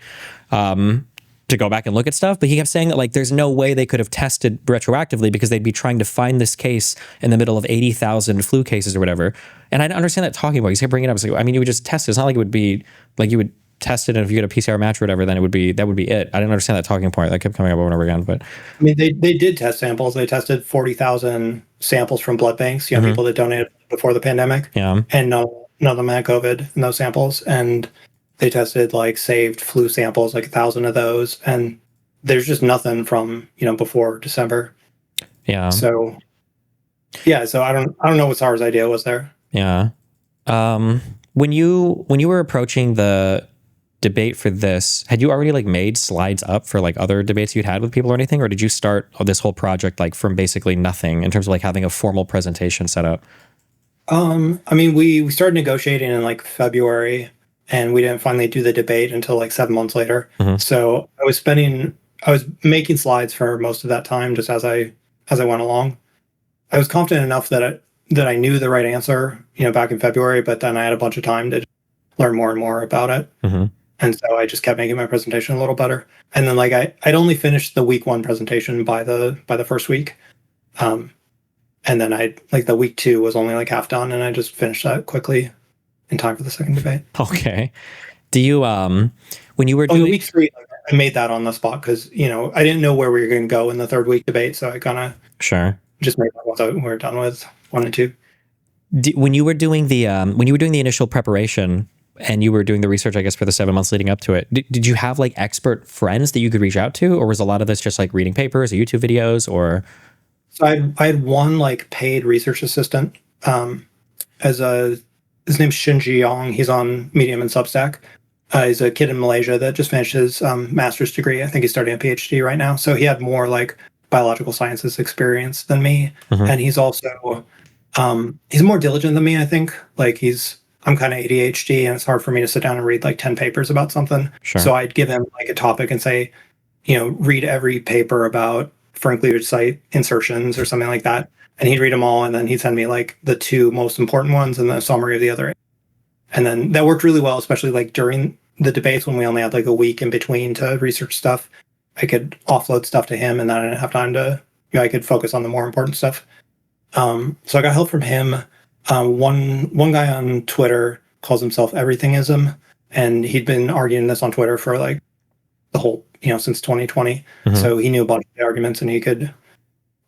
[SPEAKER 1] To go back and look at stuff, but he kept saying that like there's no way they could have tested retroactively because they'd be trying to find this case in the middle of 80,000 flu cases or whatever. And I didn't understand that talking about. He kept bringing it up. It's like, I mean, you would just test it. It's not like it would be like you would test it, and if you get a PCR match or whatever, then that would be it. I didn't understand that talking point. That kept coming up over and over again. But
[SPEAKER 2] I mean, they did test samples. They tested 40,000 samples from blood banks. People that donated before the pandemic.
[SPEAKER 1] Yeah,
[SPEAKER 2] and none of them had COVID in those samples, and they tested like saved flu samples, like 1,000 of those, and there's just nothing from before December.
[SPEAKER 1] Yeah.
[SPEAKER 2] So I don't know what Sar's idea was there.
[SPEAKER 1] Yeah. When you were approaching the debate for this, had you already like made slides up for like other debates you'd had with people or anything, or did you start this whole project like from basically nothing in terms of like having a formal presentation set up?
[SPEAKER 2] I mean, we started negotiating in like February, and we didn't finally do the debate until like 7 months later. So I was making slides for most of that time just as I went along. I was confident enough that I knew the right answer, back in February, but then I had a bunch of time to learn more and more about it.
[SPEAKER 1] Mm-hmm.
[SPEAKER 2] And so I just kept making my presentation a little better. And then I'd only finished the week 1 presentation by the first week. And then the week 2 was only like half done, and I just finished that quickly in time for the second debate.
[SPEAKER 1] Okay. Do you when you were doing
[SPEAKER 2] week 3, I made that on the spot because I didn't know where we were going to go in the third week debate, so I kind of just made that once we were done with 1 and 2.
[SPEAKER 1] When you were doing the initial preparation and you were doing the research, I guess, for the 7 months leading up to it, did you have like expert friends that you could reach out to, or was a lot of this just like reading papers or YouTube videos? Or
[SPEAKER 2] so I had one like paid research assistant his name's Shinji Yong. He's on Medium and Substack. He's a kid in Malaysia that just finished his master's degree. I think he's starting a PhD right now. So he had more like biological sciences experience than me.
[SPEAKER 1] Mm-hmm.
[SPEAKER 2] And he's also he's more diligent than me, I think. Like I'm kind of ADHD, and it's hard for me to sit down and read like 10 papers about something.
[SPEAKER 1] Sure.
[SPEAKER 2] So I'd give him like a topic and say, read every paper about foreign cleavage site insertions or something like that. And he'd read them all, and then he'd send me like the 2 most important ones and the summary of the other. And then that worked really well, especially like during the debates when we only had like a week in between to research stuff. I could offload stuff to him, and then I didn't have time to, I could focus on the more important stuff. So I got help from him. One guy on Twitter calls himself Everythingism, and he'd been arguing this on Twitter for like the whole, since 2020. Mm-hmm. So he knew a bunch of the arguments, and he could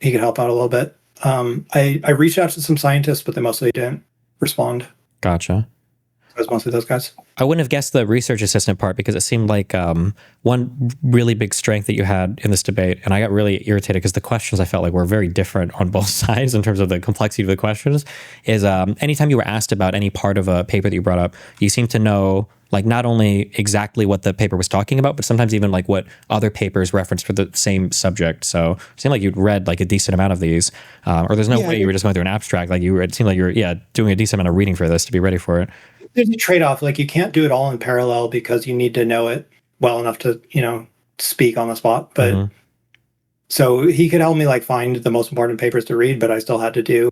[SPEAKER 2] help out a little bit. I reached out to some scientists, but they mostly didn't respond.
[SPEAKER 1] Gotcha.
[SPEAKER 2] It was mostly those guys.
[SPEAKER 1] I wouldn't have guessed the research assistant part, because it seemed like one really big strength that you had in this debate. And I got really irritated because the questions I felt like were very different on both sides in terms of the complexity of the questions. Is anytime you were asked about any part of a paper that you brought up, you seemed to know like not only exactly what the paper was talking about, but sometimes even like what other papers referenced for the same subject. So it seemed like you'd read like a decent amount of these, or there's no way you were just going through an abstract. Like it seemed like you were doing a decent amount of reading for this to be ready for it.
[SPEAKER 2] There's a trade-off. Like you can't do it all in parallel because you need to know it well enough to, speak on the spot. But so he could help me like find the most important papers to read, but I still had to do,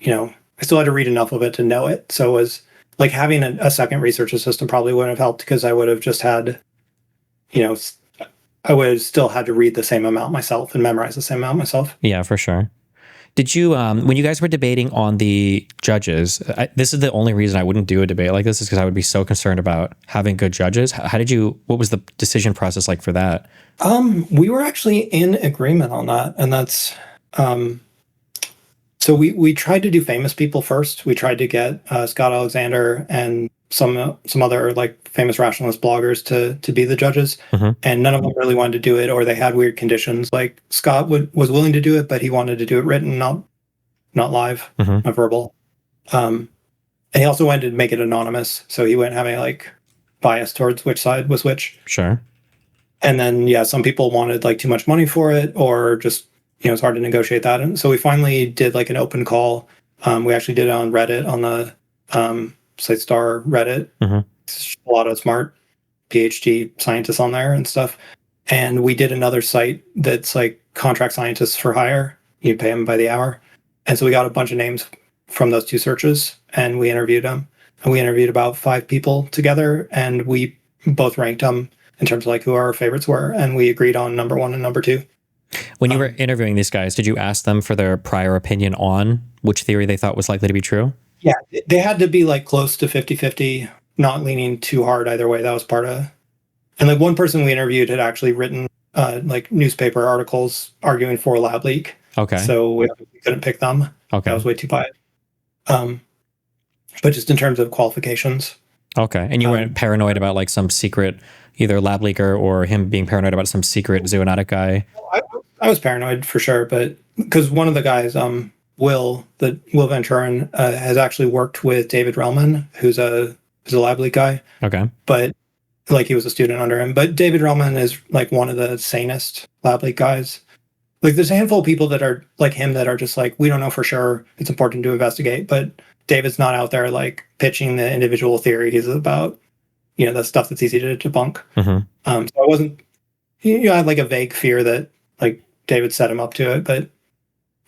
[SPEAKER 2] I still had to read enough of it to know it. So it was like having a second research assistant probably wouldn't have helped, because I would have just had, I would have still had to read the same amount myself and memorize the same amount myself.
[SPEAKER 1] Yeah, for sure. Did you, when you guys were debating on the judges, this is the only reason I wouldn't do a debate like this, is because I would be so concerned about having good judges. What was the decision process like for that?
[SPEAKER 2] We were actually in agreement on that. And that's, so we tried to do famous people first. We tried to get Scott Alexander and some other like famous rationalist bloggers to be the judges, and none of them really wanted to do it, or they had weird conditions. Like Scott was willing to do it, but he wanted to do it written, not live, not verbal. And he also wanted to make it anonymous, so he wouldn't have any like bias towards which side was which.
[SPEAKER 1] Sure. And
[SPEAKER 2] then some people wanted like too much money for it, or just it's hard to negotiate that. And so we finally did like an open call. We actually did it on Reddit, on the SiteStar Reddit. A lot of smart PhD scientists on there and stuff. And we did another site that's like contract scientists for hire. You pay them by the hour. And so we got a bunch of names from those 2 searches, and we interviewed them. And we interviewed about 5 people together, and we both ranked them in terms of like who our favorites were. And we agreed on number 1 and number 2.
[SPEAKER 1] When you were interviewing these guys, did you ask them for their prior opinion on which theory they thought was likely to be true?
[SPEAKER 2] Yeah, they had to be like close to 50-50, not leaning too hard either way. That was part of, and like one person we interviewed had actually written like newspaper articles arguing for a lab leak.
[SPEAKER 1] Okay.
[SPEAKER 2] So we couldn't pick them.
[SPEAKER 1] Okay.
[SPEAKER 2] That was way too biased. But just in terms of qualifications.
[SPEAKER 1] Okay. And you weren't paranoid about like some secret, either lab leaker or him being paranoid about some secret zoonotic guy?
[SPEAKER 2] I was paranoid for sure, but because one of the guys, Will Venturin, has actually worked with David Relman, who's a lab leak guy.
[SPEAKER 1] Okay.
[SPEAKER 2] But like he was a student under him. But David Relman is like one of the sanest lab leak guys. Like there's a handful of people that are like him that are just like, we don't know for sure. It's important to investigate. But David's not out there like pitching the individual theories about, the stuff that's easy to debunk. So I wasn't, I had like a vague fear that like David set him up to it, but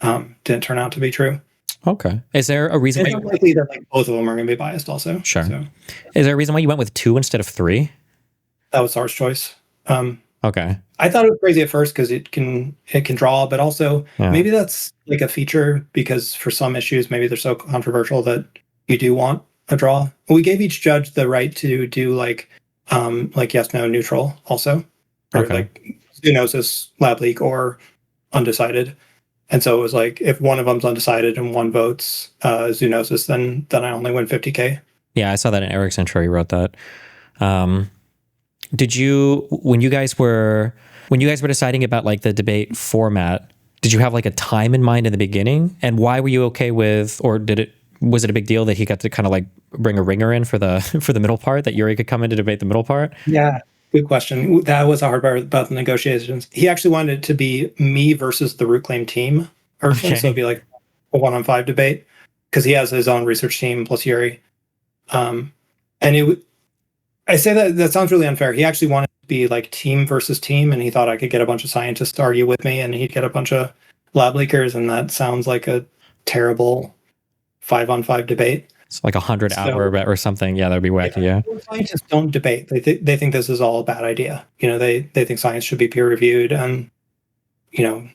[SPEAKER 2] didn't turn out to be true.
[SPEAKER 1] Okay. Is there a reason?
[SPEAKER 2] It's unlikely that like both of them are going to be biased also.
[SPEAKER 1] Sure.
[SPEAKER 2] So
[SPEAKER 1] Is there a reason why you went with 2 instead of 3?
[SPEAKER 2] that was Sar's choice.
[SPEAKER 1] Okay.
[SPEAKER 2] I thought it was crazy at first because it can draw, but also maybe that's like a feature because for some issues maybe they're so controversial that you do want a draw. We gave each judge the right to do like yes, no, neutral also, or like Zoonosis, lab leak, or undecided. And so it was like if one of them's undecided and one votes Zoonosis, then I only win 50K.
[SPEAKER 1] Yeah, I saw that in Eric's intro. He wrote that. Did you, when you guys were deciding about like the debate format, did you have like a time in mind in the beginning? And why were you okay with, or was it a big deal that he got to kind of like bring a ringer in for the middle part, that Yuri could come in to debate the middle part?
[SPEAKER 2] Yeah, good question. That was a hard part about the negotiations. He actually wanted it to be me versus the root claim team, so it'd be like a 1-on-5 debate because he has his own research team plus Yuri. And I say that sounds really unfair. He actually wanted to be like team versus team, and he thought I could get a bunch of scientists to argue with me, and he'd get a bunch of lab leakers, and that sounds like a terrible 5-on-5 debate.
[SPEAKER 1] It's like 100-hour bet or something. Yeah, that'd be wacky. Yeah.
[SPEAKER 2] Scientists don't debate. They think this is all a bad idea. They think science should be peer reviewed and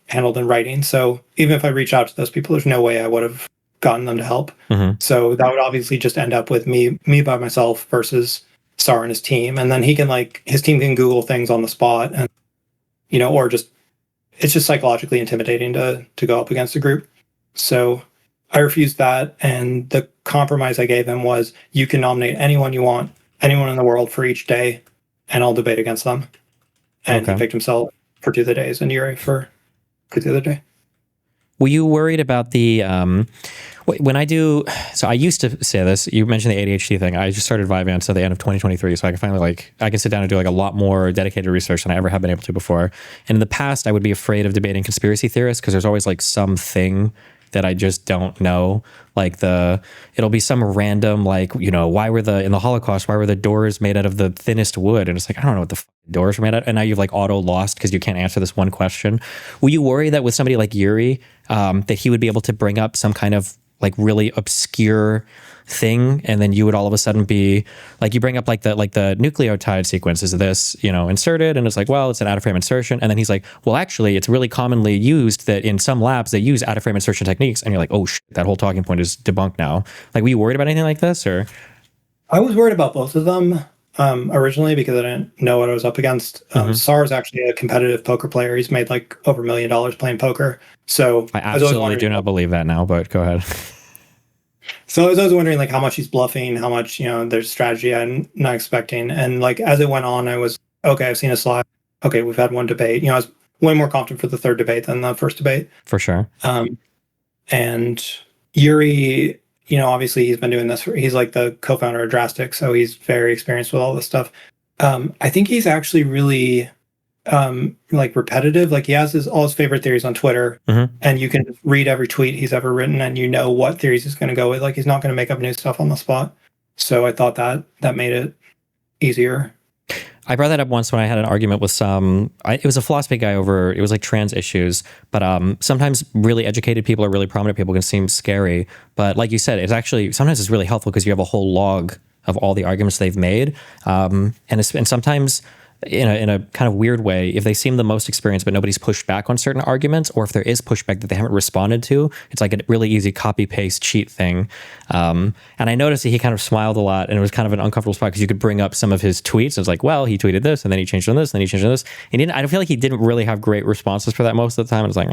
[SPEAKER 2] handled in writing. So even if I reach out to those people, there's no way I would have gotten them to help.
[SPEAKER 1] Mm-hmm.
[SPEAKER 2] So that would obviously just end up with me by myself versus Sar and his team. And then he can his team can Google things on the spot, and or just it's just psychologically intimidating to go up against a group. So I refused that, and the compromise I gave him was you can nominate anyone you want, anyone in the world for each day, and I'll debate against them. And he picked himself for 2 of the days and Yuri for the other day.
[SPEAKER 1] Were you worried about the when I do? So I used to say this. You mentioned the ADHD thing. I just started Vyvanse at the end of 2023, so I can finally I can sit down and do like a lot more dedicated research than I ever have been able to before. And in the past, I would be afraid of debating conspiracy theorists because there's always like something that I just don't know. Like it'll be some random why were in the Holocaust, why were the doors made out of the thinnest wood? And it's like, I don't know what the doors were made out of. And now you've like auto lost because you can't answer this one question. Were you worried that with somebody like Yuri, that he would be able to bring up some kind of like really obscure thing, and then you would all of a sudden be like, you bring up like the nucleotide sequence is this inserted, and it's like, well, it's an out of frame insertion, and then he's like, well, actually it's really commonly used that in some labs they use out of frame insertion techniques, and you're like, oh shit, that whole talking point is debunked now. Like, were you worried about anything like this? Or
[SPEAKER 2] I was worried about both of them originally because I didn't know what I was up against. Sar is actually a competitive poker player. He's made like over $1 million playing poker. So
[SPEAKER 1] I absolutely do not believe that now, but go ahead.
[SPEAKER 2] So I was always wondering like how much he's bluffing, how much there's strategy I'm not expecting, and like as it went on, I was okay. I've seen a slide. Okay, we've had one debate. I was way more confident for the third debate than the first debate,
[SPEAKER 1] for sure.
[SPEAKER 2] And Yuri, obviously he's been doing this. He's like the co-founder of Drastic, so he's very experienced with all this stuff. I think he's actually really like repetitive. Like he has all his favorite theories on Twitter, and you can read every tweet he's ever written, and what theories he's going to go with. Like he's not going to make up new stuff on the spot. So I thought that made it easier.
[SPEAKER 1] I brought that up once when I had an argument with it was a philosophy guy it was like trans issues, but sometimes really educated people or really prominent people can seem scary. But like you said, it's actually, sometimes it's really helpful because you have a whole log of all the arguments they've made. And sometimes in a kind of weird way, if they seem the most experienced but nobody's pushed back on certain arguments, or if there is pushback that they haven't responded to, it's like a really easy copy paste cheat thing. And I noticed that he kind of smiled a lot, and it was kind of an uncomfortable spot because you could bring up some of his tweets. And it's like, well, he tweeted this, and then he changed on this, and then he changed on this. And I feel like he didn't really have great responses for that most of the time. It's like,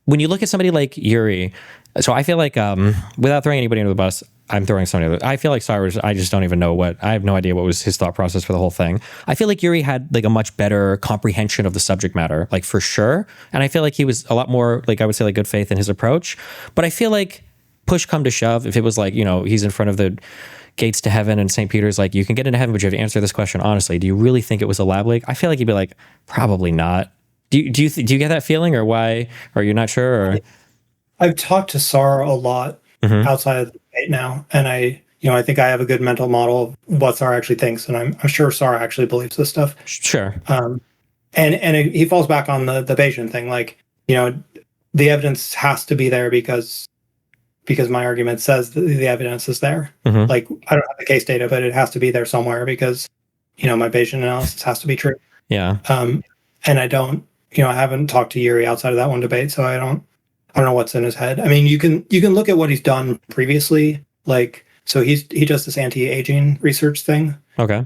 [SPEAKER 1] when you look at somebody like Yuri, so I feel like without throwing anybody under the bus, I'm throwing somebody other. I feel like Cyrus, I just don't even know I have no idea what was his thought process for the whole thing. I feel like Yuri had like a much better comprehension of the subject matter, like for sure. And I feel like he was a lot more, like I would say, like good faith in his approach. But I feel like push come to shove, if it was like, he's in front of the gates to heaven and St. Peter's like, you can get into heaven, but you have to answer this question honestly. Do you really think it was a lab leak? I feel like he'd be like, probably not. Do you get that feeling, or why? Or you're not sure? Or
[SPEAKER 2] I've talked to Sar a lot outside of the debate now, and I think I have a good mental model of what Sar actually thinks, and I'm sure Sar actually believes this stuff.
[SPEAKER 1] Sure.
[SPEAKER 2] And he falls back on the Bayesian thing. Like the evidence has to be there because my argument says that the evidence is there.
[SPEAKER 1] Mm-hmm.
[SPEAKER 2] Like, I don't have the case data, but it has to be there somewhere because, my Bayesian analysis has to be true.
[SPEAKER 1] Yeah.
[SPEAKER 2] And I don't, I haven't talked to Yuri outside of that one debate, so I don't know what's in his head. I mean, you can look at what he's done previously. Like, so he does this anti-aging research thing.
[SPEAKER 1] Okay.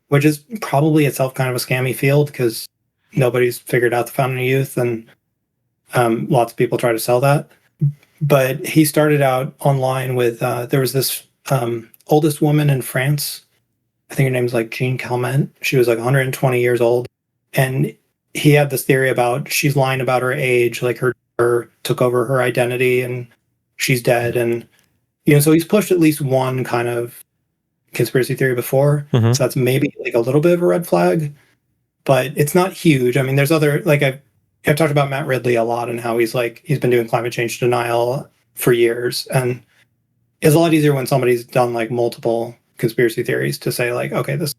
[SPEAKER 2] Which is probably itself kind of a scammy field because nobody's figured out the fountain of youth, and lots of people try to sell that. But he started out online with there was this oldest woman in France. I think her name's like Jean Calment. She was like 120 years old, and he had this theory about she's lying about her age, like her took over her identity, and she's dead. And so he's pushed at least one kind of conspiracy theory before,
[SPEAKER 1] Mm-hmm.
[SPEAKER 2] so that's maybe like a little bit of a red flag, but it's not huge. I mean, there's other, like I've talked about Matt Ridley a lot and how he's been doing climate change denial for years, and it's a lot easier when somebody's done like multiple conspiracy theories to say like, okay, this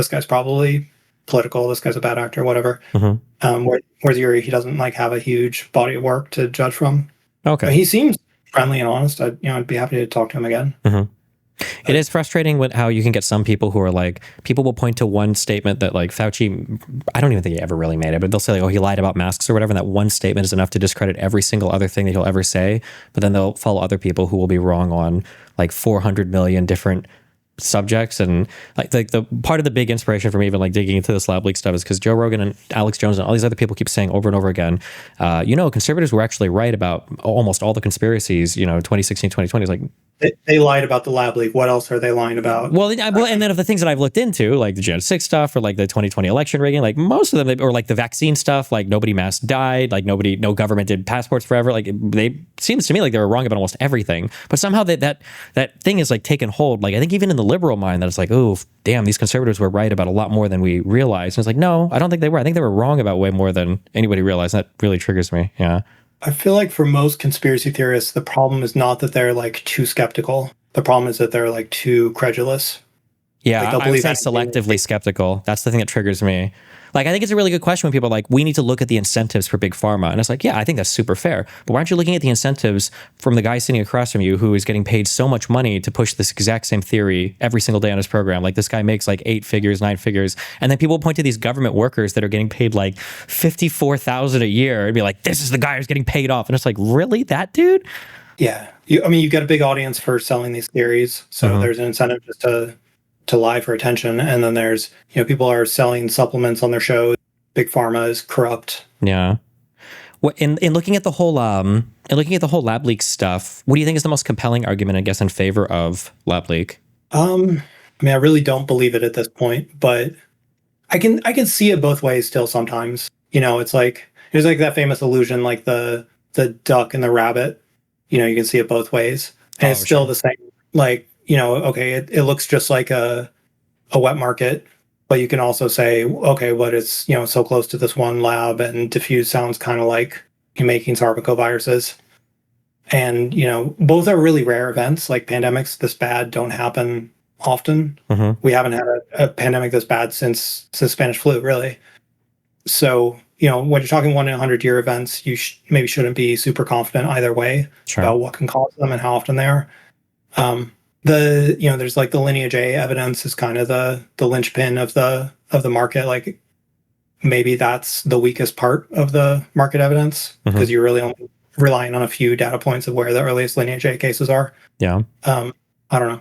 [SPEAKER 2] guy's probably political, this guy's a bad actor, whatever.
[SPEAKER 1] Mm-hmm.
[SPEAKER 2] Whereas Yuri, he doesn't like have a huge body of work to judge from.
[SPEAKER 1] Okay.
[SPEAKER 2] But he seems friendly and honest. I'd be happy to talk to him again.
[SPEAKER 1] Mm-hmm. It is frustrating with how you can get some people who are like, people will point to one statement that like Fauci, I don't even think he ever really made it, but they'll say like, oh, he lied about masks or whatever. And that one statement is enough to discredit every single other thing that he'll ever say. But then they'll follow other people who will be wrong on like 400 million different subjects. And like the part of the big inspiration for me even like digging into this lab leak stuff is because Joe Rogan and Alex Jones and all these other people keep saying over and over again, conservatives were actually right about almost all the conspiracies, 2016, 2020 is like,
[SPEAKER 2] they lied about the lab leak. What else are they lying about?
[SPEAKER 1] Well, and then of the things that I've looked into, like the Gen 6 stuff or like the 2020 election rigging, like most of them, or like the vaccine stuff, like nobody mass died, like no government did passports forever. Like they seems to me like they were wrong about almost everything. But somehow that thing is like taken hold. Like I think even in the liberal mind, that it's like, oh, damn, these conservatives were right about a lot more than we realized. And it's like, no, I don't think they were. I think they were wrong about way more than anybody realized. That really triggers me. Yeah.
[SPEAKER 2] I feel like for most conspiracy theorists, the problem is not that they're like too skeptical. The problem is that they're like too credulous.
[SPEAKER 1] Yeah,
[SPEAKER 2] like,
[SPEAKER 1] I would say selectively skeptical. That's the thing that triggers me. Like, I think it's a really good question when people are like, we need to look at the incentives for big pharma. And it's like, yeah, I think that's super fair. But why aren't you looking at the incentives from the guy sitting across from you who is getting paid so much money to push this exact same theory every single day on his program? Like this guy makes like 8 figures, 9 figures. And then people point to these government workers that are getting paid like $54,000 a year and be like, this is the guy who's getting paid off. And it's like, really? That dude?
[SPEAKER 2] Yeah. You've got a big audience for selling these theories. So there's an incentive just to lie for attention. And then there's, people are selling supplements on their show. Big pharma is corrupt.
[SPEAKER 1] Yeah. Well, in looking at the whole lab leak stuff, what do you think is the most compelling argument, I guess, in favor of lab leak?
[SPEAKER 2] I really don't believe it at this point, but I can see it both ways still sometimes. It's like there's like that famous illusion, like the duck and the rabbit. You can see it both ways. And it's still the same. Like, okay, it looks just like a wet market, but you can also say, okay, but it's, so close to this one lab, and diffuse sounds kind of like you're making sarcoviruses. And, both are really rare events. Like pandemics this bad don't happen often.
[SPEAKER 1] Mm-hmm.
[SPEAKER 2] We haven't had a pandemic this bad since Spanish flu, really. So, when you're talking 1 in 100-year events, you maybe shouldn't be super confident either way about what can cause them and how often they are. There's like the lineage A evidence is kind of the linchpin of the market. Like maybe that's the weakest part of the market evidence because you're really only relying on a few data points of where the earliest lineage A cases are.
[SPEAKER 1] Yeah.
[SPEAKER 2] I don't know.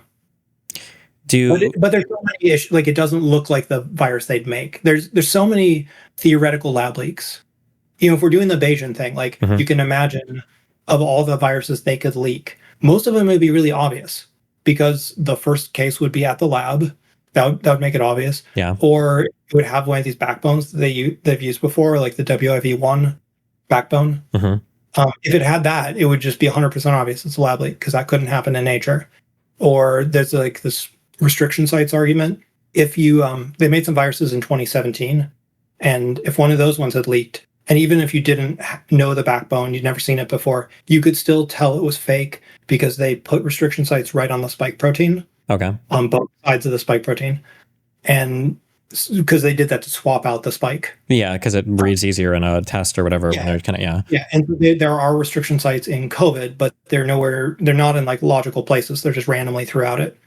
[SPEAKER 2] But there's so many issues. Like it doesn't look like the virus they'd make. There's so many theoretical lab leaks. If we're doing the Bayesian thing, like you can imagine of all the viruses they could leak, most of them would be really obvious because the first case would be at the lab. That would make it obvious.
[SPEAKER 1] Yeah.
[SPEAKER 2] Or it would have one of these backbones that they've used before, like the WIV1 backbone. If it had that, it would just be 100% obvious it's a lab leak because that couldn't happen in nature. Or there's like this restriction sites argument. If they made some viruses in 2017, and if one of those ones had leaked, and even if you didn't know the backbone, you'd never seen it before, you could still tell it was fake because they put restriction sites right on the spike protein.
[SPEAKER 1] Okay.
[SPEAKER 2] On both sides of the spike protein. And because they did that to swap out the spike.
[SPEAKER 1] Yeah, because it reads easier in a test or whatever.
[SPEAKER 2] Yeah.
[SPEAKER 1] When they're kind of, yeah.
[SPEAKER 2] Yeah, and there are restriction sites in COVID, but they're not in like logical places. They're just randomly throughout it.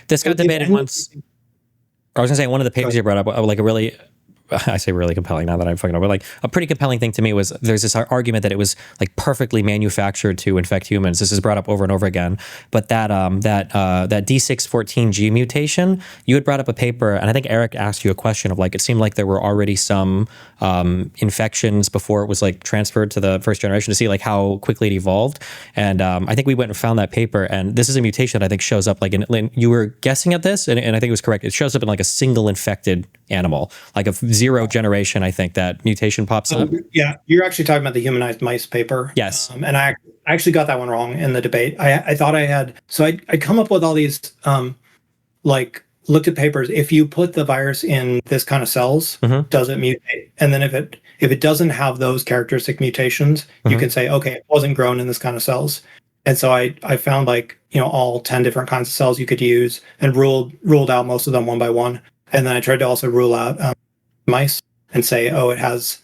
[SPEAKER 1] This got debated once. I was gonna say one of the papers you brought up, like a really, I say really compelling now that I'm fucking over, like a pretty compelling thing to me was there's this argument that it was like perfectly manufactured to infect humans. This is brought up over and over again, but that D614G mutation, you had brought up a paper, and I think Eric asked you a question of like, it seemed like there were already some infections before it was like transferred to the first generation to see like how quickly it evolved. And I think we went and found that paper, and this is a mutation that I think shows up like in you were guessing at this, and I think it was correct. It shows up in like a single infected animal, like a zero generation. I think that mutation pops up.
[SPEAKER 2] Yeah, you're actually talking about the humanized mice paper.
[SPEAKER 1] Yes.
[SPEAKER 2] And I actually got that one wrong in the debate. I thought I had, so I come up with all these, like looked at papers. If you put the virus in this kind of cells, does it mutate? And then if it doesn't have those characteristic mutations, you can say, okay, it wasn't grown in this kind of cells. And so I found like, all 10 different kinds of cells you could use and ruled out most of them one by one. And then I tried to also rule out mice and say, oh, it has,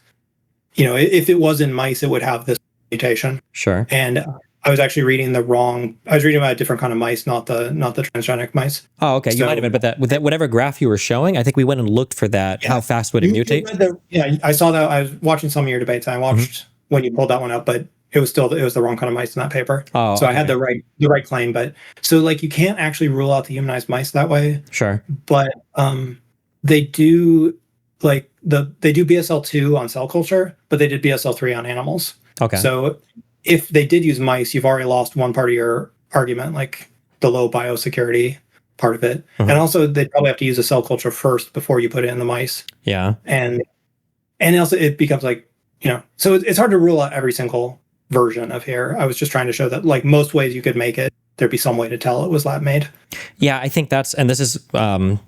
[SPEAKER 2] if it was in mice, it would have this mutation.
[SPEAKER 1] Sure.
[SPEAKER 2] And I was actually reading I was reading about a different kind of mice, not the transgenic mice.
[SPEAKER 1] Oh, okay. So, you might have been, but with that, whatever graph you were showing, I think we went and looked for that. Yeah. How fast would it mutate?
[SPEAKER 2] I saw that. I was watching some of your debates, and I watched when you pulled that one up, but it was the wrong kind of mice in that paper. Oh, so I had the right claim, but so like you can't actually rule out the humanized mice that way.
[SPEAKER 1] Sure.
[SPEAKER 2] But they do they do BSL-2 on cell culture, but they did BSL-3 on animals.
[SPEAKER 1] Okay.
[SPEAKER 2] So if they did use mice, you've already lost one part of your argument, like the low biosecurity part of it. And also they'd probably have to use a cell culture first before you put it in the mice.
[SPEAKER 1] Yeah.
[SPEAKER 2] And also it becomes like, so it's hard to rule out every single version of here. I was just trying to show that like most ways you could make it, there'd be some way to tell it was lab made.
[SPEAKER 1] Yeah, I think and this is,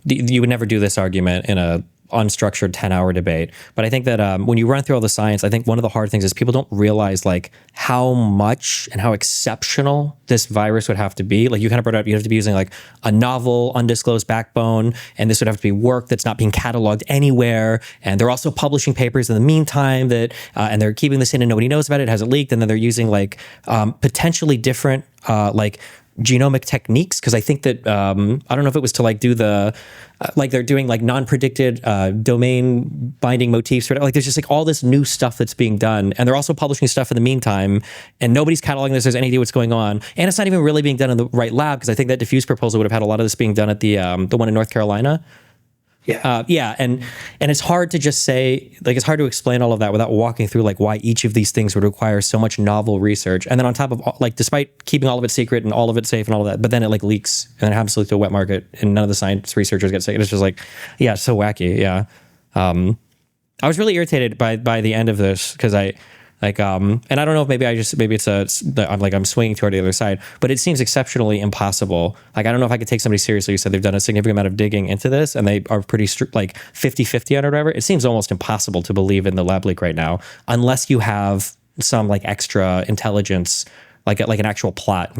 [SPEAKER 1] you would never do this argument in a unstructured 10-hour debate. But I think that when you run through all the science, I think one of the hard things is people don't realize like how much and how exceptional this virus would have to be. Like you kind of brought up, you have to be using like a novel, undisclosed backbone, and this would have to be work that's not being cataloged anywhere. And they're also publishing papers in the meantime that, and they're keeping this in and nobody knows about it, hasn't leaked. And then they're using like potentially different like genomic techniques, because I think that I don't know if it was to like do the like they're doing like non-predicted domain binding motifs, or like there's just like all this new stuff that's being done, and they're also publishing stuff in the meantime, and nobody's cataloging this. There's any idea what's going on, and it's not even really being done in the right lab, because I think that diffuse proposal would have had a lot of this being done at the one in North Carolina.
[SPEAKER 2] Yeah.
[SPEAKER 1] And it's hard to just say, like, it's hard to explain all of that without walking through like why each of these things would require so much novel research. And then on top of like, despite keeping all of it secret and all of it safe and all of that, but then it like leaks and then it happens to leak to a wet market and none of the science researchers get sick. It's just like, yeah, it's so wacky. Yeah. I was really irritated by the end of this, because I like, and I don't know if maybe I'm swinging toward the other side, but it seems exceptionally impossible. Like, I don't know if I could take somebody seriously who said they've done a significant amount of digging into this and they are pretty like 50-50 on it or whatever. It seems almost impossible to believe in the lab leak right now, unless you have some like extra intelligence, like an actual plot,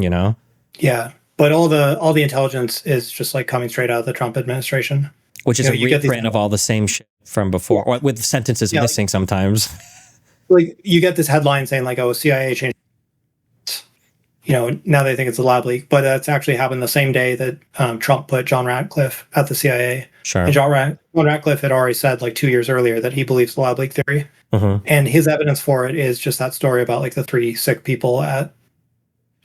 [SPEAKER 2] Yeah. But all the intelligence is just like coming straight out of the Trump administration.
[SPEAKER 1] Which is a reprint of all the same shit from before, or with sentences missing sometimes.
[SPEAKER 2] Like you get this headline saying like, oh, CIA changed, now they think it's a lab leak, but that's actually happened the same day that Trump put John Ratcliffe at the CIA.
[SPEAKER 1] Sure.
[SPEAKER 2] And John Ratcliffe had already said like 2 years earlier that he believes the lab leak theory. And his evidence for it is just that story about like the 3 sick people at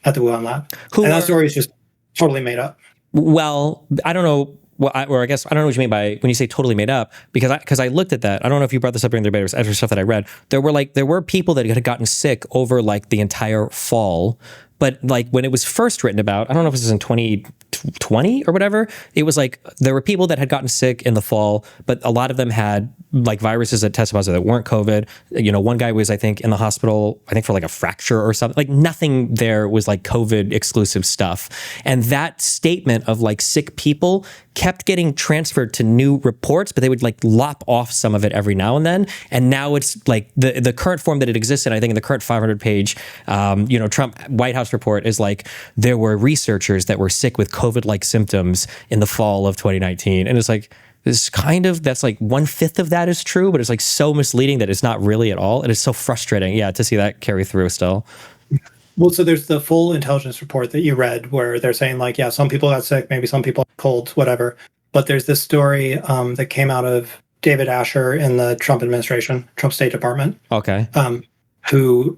[SPEAKER 2] the Wuhan lab. That story is just totally made up.
[SPEAKER 1] Well, I don't know. Well, I guess I don't know what you mean by when you say totally made up, because I looked at that. I don't know if you brought this up during the debate or other stuff that I read. There were people that had gotten sick over like the entire fall, but like when it was first written about, I don't know if this was in 2020 or whatever, it was like there were people that had gotten sick in the fall, but a lot of them had like viruses that tested positive that weren't COVID. One guy was, I think, in the hospital, I think for like a fracture or something. Like nothing there was like COVID exclusive stuff. And that statement of like sick people kept getting transferred to new reports, but they would like lop off some of it every now and then. And now it's like the current form that it exists in, I think in the current 500-page, Trump White House report is like, there were researchers that were sick with COVID-like symptoms in the fall of 2019. And it's like, is kind of, that's like 1/5 of that is true, but it's like so misleading that it's not really at all. And it's so frustrating, yeah, to see that carry through still.
[SPEAKER 2] Well, so there's the full intelligence report that you read where they're saying like, yeah, some people got sick, maybe some people had colds, whatever. But there's this story that came out of David Asher in the Trump administration, Trump State Department,
[SPEAKER 1] Okay.
[SPEAKER 2] who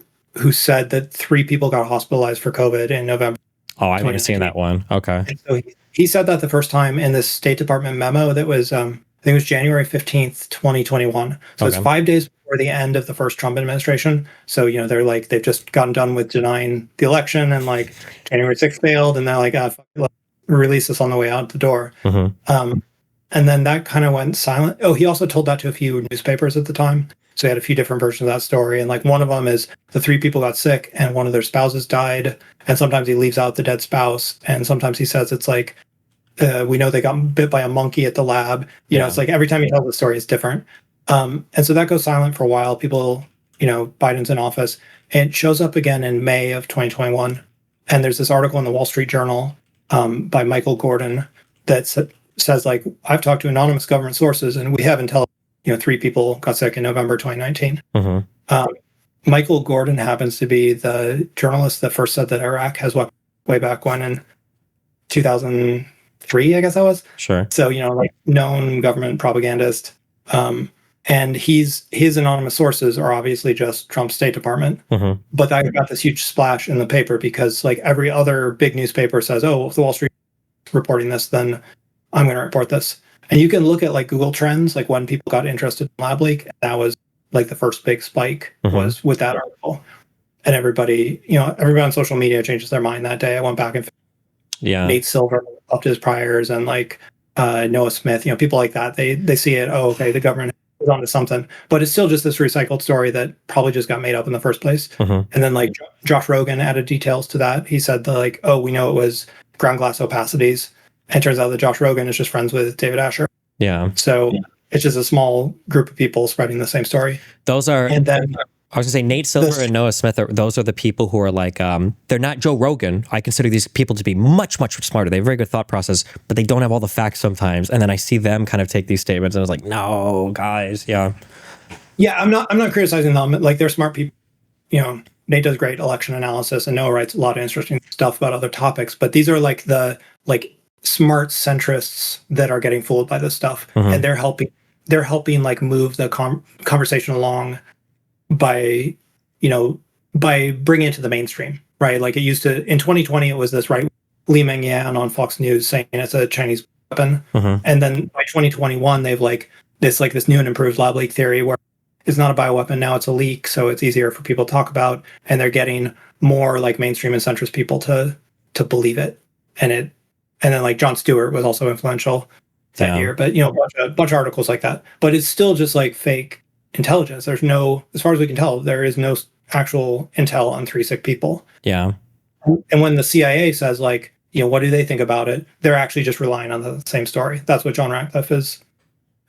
[SPEAKER 2] said that 3 people got hospitalized for COVID in November.
[SPEAKER 1] Oh, I haven't seen that one. Okay.
[SPEAKER 2] And so he said that the first time in this State Department memo that was, I think it was January 15th, 2021. So it's 5 days before the end of the first Trump administration. So, you know, they're like, they've just gotten done with denying the election and like January 6th failed. And they're like, release this on the way out the door. And then that kind of went silent. Oh, he also told that to a few newspapers at the time. So he had a few different versions of that story. And like one of them is the 3 people got sick and one of their spouses died. And sometimes he leaves out the dead spouse. And sometimes he says it's like, we know they got bit by a monkey at the lab. You know, it's like every time he tells the story, it's different. And so that goes silent for a while. People, you know, Biden's in office. And it shows up again in May of 2021. And there's this article in the Wall Street Journal by Michael Gordon that says, like, I've talked to anonymous government sources and we have intel, you know, 3 people got sick in November 2019. Michael Gordon happens to be the journalist that first said that Iraq has weapons way back when in 2003, I guess that was.
[SPEAKER 1] Sure.
[SPEAKER 2] So, you know, like known government propagandist. And his anonymous sources are obviously just Trump's State Department. But I got this huge splash in the paper because like every other big newspaper says, oh, if the Wall Street is reporting this, then I'm going to report this. And you can look at like Google Trends, like when people got interested in lab leak, that was like the first big spike was with that article. And everybody, you know, everybody on social media changes their mind that day. I went back and Nate Silver up to his priors and like Noah Smith, you know, people like that. They see it, oh, okay, the government is onto something. But it's still just this recycled story that probably just got made up in the first place. And then like Josh Rogan added details to that. He said that like, oh, we know it was ground glass opacities. And it turns out that Josh Rogan is just friends with David Asher.
[SPEAKER 1] Yeah.
[SPEAKER 2] So it's just a small group of people spreading the same story.
[SPEAKER 1] Those are,
[SPEAKER 2] and then
[SPEAKER 1] I was gonna say Nate Silver and Noah Smith, those are the people who are like, they're not Joe Rogan. I consider these people to be much, much smarter. They have a very good thought process, but they don't have all the facts sometimes. And then I see them kind of take these statements and I was like, no, guys. Yeah.
[SPEAKER 2] Yeah, I'm not criticizing them. Like they're smart people. You know, Nate does great election analysis and Noah writes a lot of interesting stuff about other topics. But these are like the smart centrists that are getting fooled by this stuff. And they're helping like move the conversation along by bringing it to the mainstream, right? Like it used to, in 2020, it was this right Li Mengyan on Fox News saying it's a Chinese weapon. And then by 2021, they've like this new and improved lab leak theory where it's not a bioweapon, now it's a leak. So it's easier for people to talk about, and they're getting more like mainstream and centrist people to believe it. And then like Jon Stewart was also influential that year, but you know, a bunch of articles like that. But it's still just like fake intelligence. There's no, as far as we can tell, there is no actual intel on 3 sick people.
[SPEAKER 1] Yeah.
[SPEAKER 2] And when the CIA says like, you know, what do they think about it? They're actually just relying on the same story. That's what John Ratcliffe is.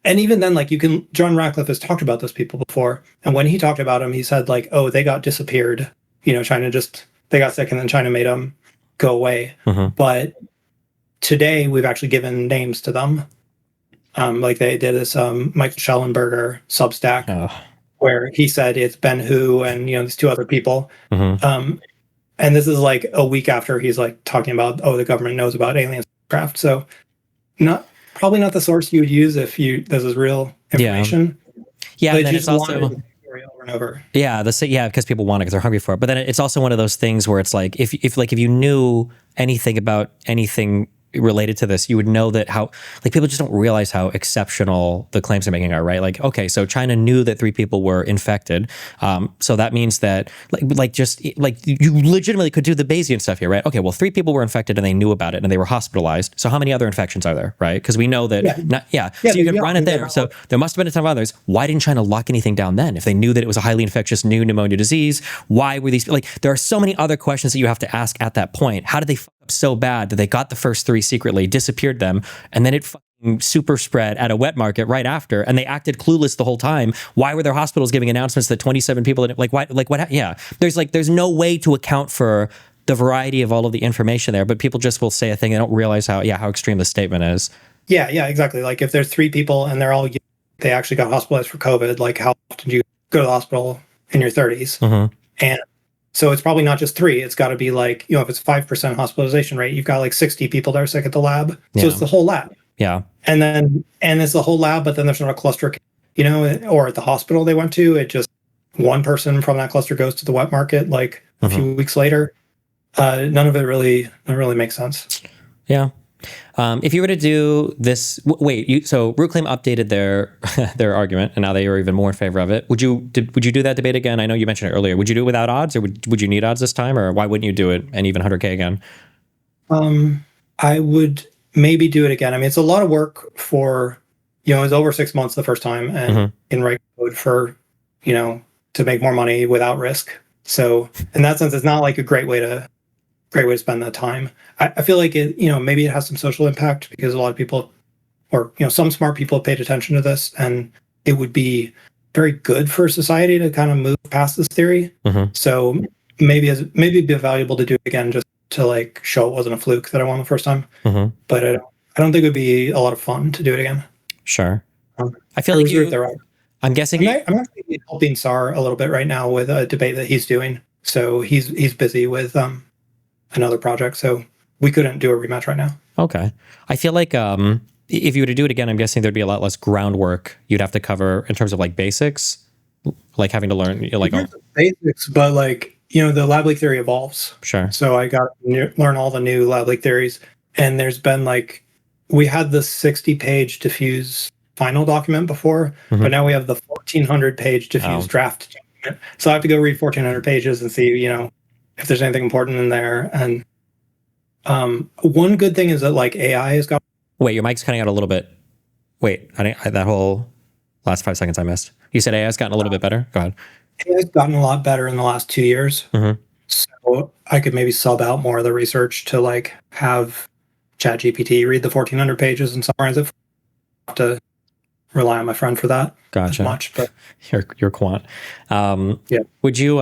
[SPEAKER 2] And even then, like John Ratcliffe has talked about those people before. And when he talked about them, he said like, oh, they got disappeared. You know, they got sick and then China made them go away. But today we've actually given names to them. Like they did this Michael Schellenberger Substack where he said it's Ben Hu and, you know, these 2 other people. And this is like a week after he's like talking about, oh, the government knows about alien craft. So probably not the source you would use if this is real information.
[SPEAKER 1] Yeah, and then it's also
[SPEAKER 2] over and over.
[SPEAKER 1] Yeah, because people want it because they're hungry for it. But then it's also one of those things where it's like if you knew anything about anything related to this, you would know that how like people just don't realize how exceptional the claims they're making are, right? Like, okay, so China knew that 3 people were infected, so that means that you legitimately could do the Bayesian stuff here, right? Okay, well, 3 people were infected and they knew about it and they were hospitalized. So how many other infections are there, right? Because we know that, so you can run it there. So there must have been a ton of others. Why didn't China lock anything down then? If they knew that it was a highly infectious new pneumonia disease, why were these like? There are so many other questions that you have to ask at that point. How did they so bad that they got the first 3 secretly, disappeared them, and then it fucking super spread at a wet market right after, and they acted clueless the whole time? Why were their hospitals giving announcements that 27 people like why like what? Yeah, there's no way to account for the variety of all of the information there, but people just will say a thing, they don't realize how extreme the statement is.
[SPEAKER 2] Yeah, exactly. Like if there's 3 people and they actually got hospitalized for COVID, like how often do you go to the hospital in your 30s?
[SPEAKER 1] Mm-hmm.
[SPEAKER 2] And so it's probably not just 3. It's got to be like, if it's 5% hospitalization rate, you've got like 60 people that are sick at the lab. So it's the whole lab.
[SPEAKER 1] Yeah.
[SPEAKER 2] And it's the whole lab, but then there's not a cluster, or at the hospital they went to, it just one person from that cluster goes to the wet market like a few weeks later. None of it really makes sense.
[SPEAKER 1] Yeah. If you were to do this, so Rootclaim updated their argument, and now they are even more in favor of it. Would you do that debate again? I know you mentioned it earlier. Would you do it without odds, or would you need odds this time, or why wouldn't you do it and even 100K again?
[SPEAKER 2] I would maybe do it again. I mean, it's a lot of work for, it was over 6 months the first time, and in write code for, to make more money without risk. So in that sense, it's not like a great way to spend that time. I feel like it, maybe it has some social impact because a lot of people, or some smart people have paid attention to this, and it would be very good for society to kind of move past this theory. So maybe it'd be valuable to do it again, just to like show it wasn't a fluke that I won the first time. But I don't think it would be a lot of fun to do it again.
[SPEAKER 1] Sure. I feel like I'm guessing
[SPEAKER 2] I'm actually helping Sar a little bit right now with a debate that he's doing. So he's busy with another project, so we couldn't do a rematch right now.
[SPEAKER 1] Okay. I feel like if you were to do it again, I'm guessing there'd be a lot less groundwork you'd have to cover in terms of like basics, like having to learn
[SPEAKER 2] basics, but like, the lab leak theory evolves.
[SPEAKER 1] Sure.
[SPEAKER 2] So I got to learn all the new lab leak theories, and there's been like, we had the 60-page diffuse final document before, but now we have the 1,400-page diffuse draft document. So I have to go read 1,400 pages and see, if there's anything important in there. And one good thing is that like AI has got.
[SPEAKER 1] Wait, your mic's cutting out a little bit. Wait, that whole last 5 seconds I missed. You said AI has gotten a little bit better? Go ahead.
[SPEAKER 2] AI has gotten a lot better in the last 2 years. So I could maybe sub out more of the research to like have ChatGPT read the 1,400 pages and summarize it. I have to rely on my friend for that.
[SPEAKER 1] Gotcha.
[SPEAKER 2] As much, but
[SPEAKER 1] you're quant.
[SPEAKER 2] Yeah.
[SPEAKER 1] Would you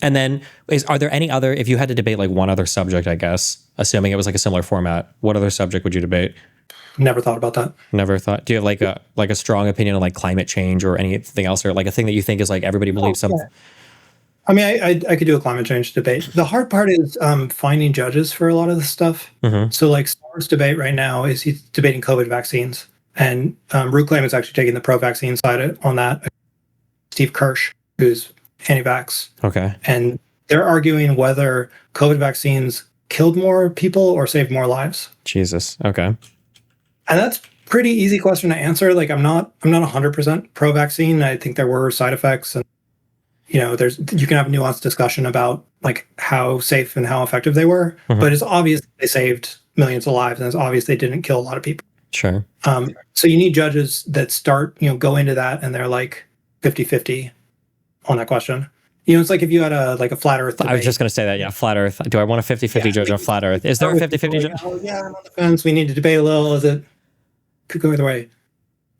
[SPEAKER 1] and then are there any other, if you had to debate like one other subject, I guess, assuming it was like a similar format, what other subject would you debate?
[SPEAKER 2] Never thought about that.
[SPEAKER 1] Never thought. Do you have like a strong opinion on like climate change or anything else, or like a thing that you think is like everybody believes something?
[SPEAKER 2] Yeah. I mean, I could do a climate change debate. The hard part is finding judges for a lot of this stuff. So like Star's debate right now is he's debating COVID vaccines, and Rootclaim is actually taking the pro-vaccine side on that. Steve Kirsch, who's anti-vax.
[SPEAKER 1] Okay.
[SPEAKER 2] And they're arguing whether COVID vaccines killed more people or saved more lives.
[SPEAKER 1] Jesus. Okay.
[SPEAKER 2] And that's pretty easy question to answer. Like I'm not 100% pro-vaccine. I think there were side effects, and you can have a nuanced discussion about like how safe and how effective they were. But it's obvious they saved millions of lives, and it's obvious they didn't kill a lot of people.
[SPEAKER 1] Sure.
[SPEAKER 2] So you need judges that go into that, and they're like 50-50 on that question. It's like if you had a flat earth debate.
[SPEAKER 1] I was just going to say that, yeah, flat earth. Do I want a 50-50 judge on flat earth? Is there a 50-50 judge?
[SPEAKER 2] Oh, yeah, I'm on the fence. We need to debate a little. Could go either way.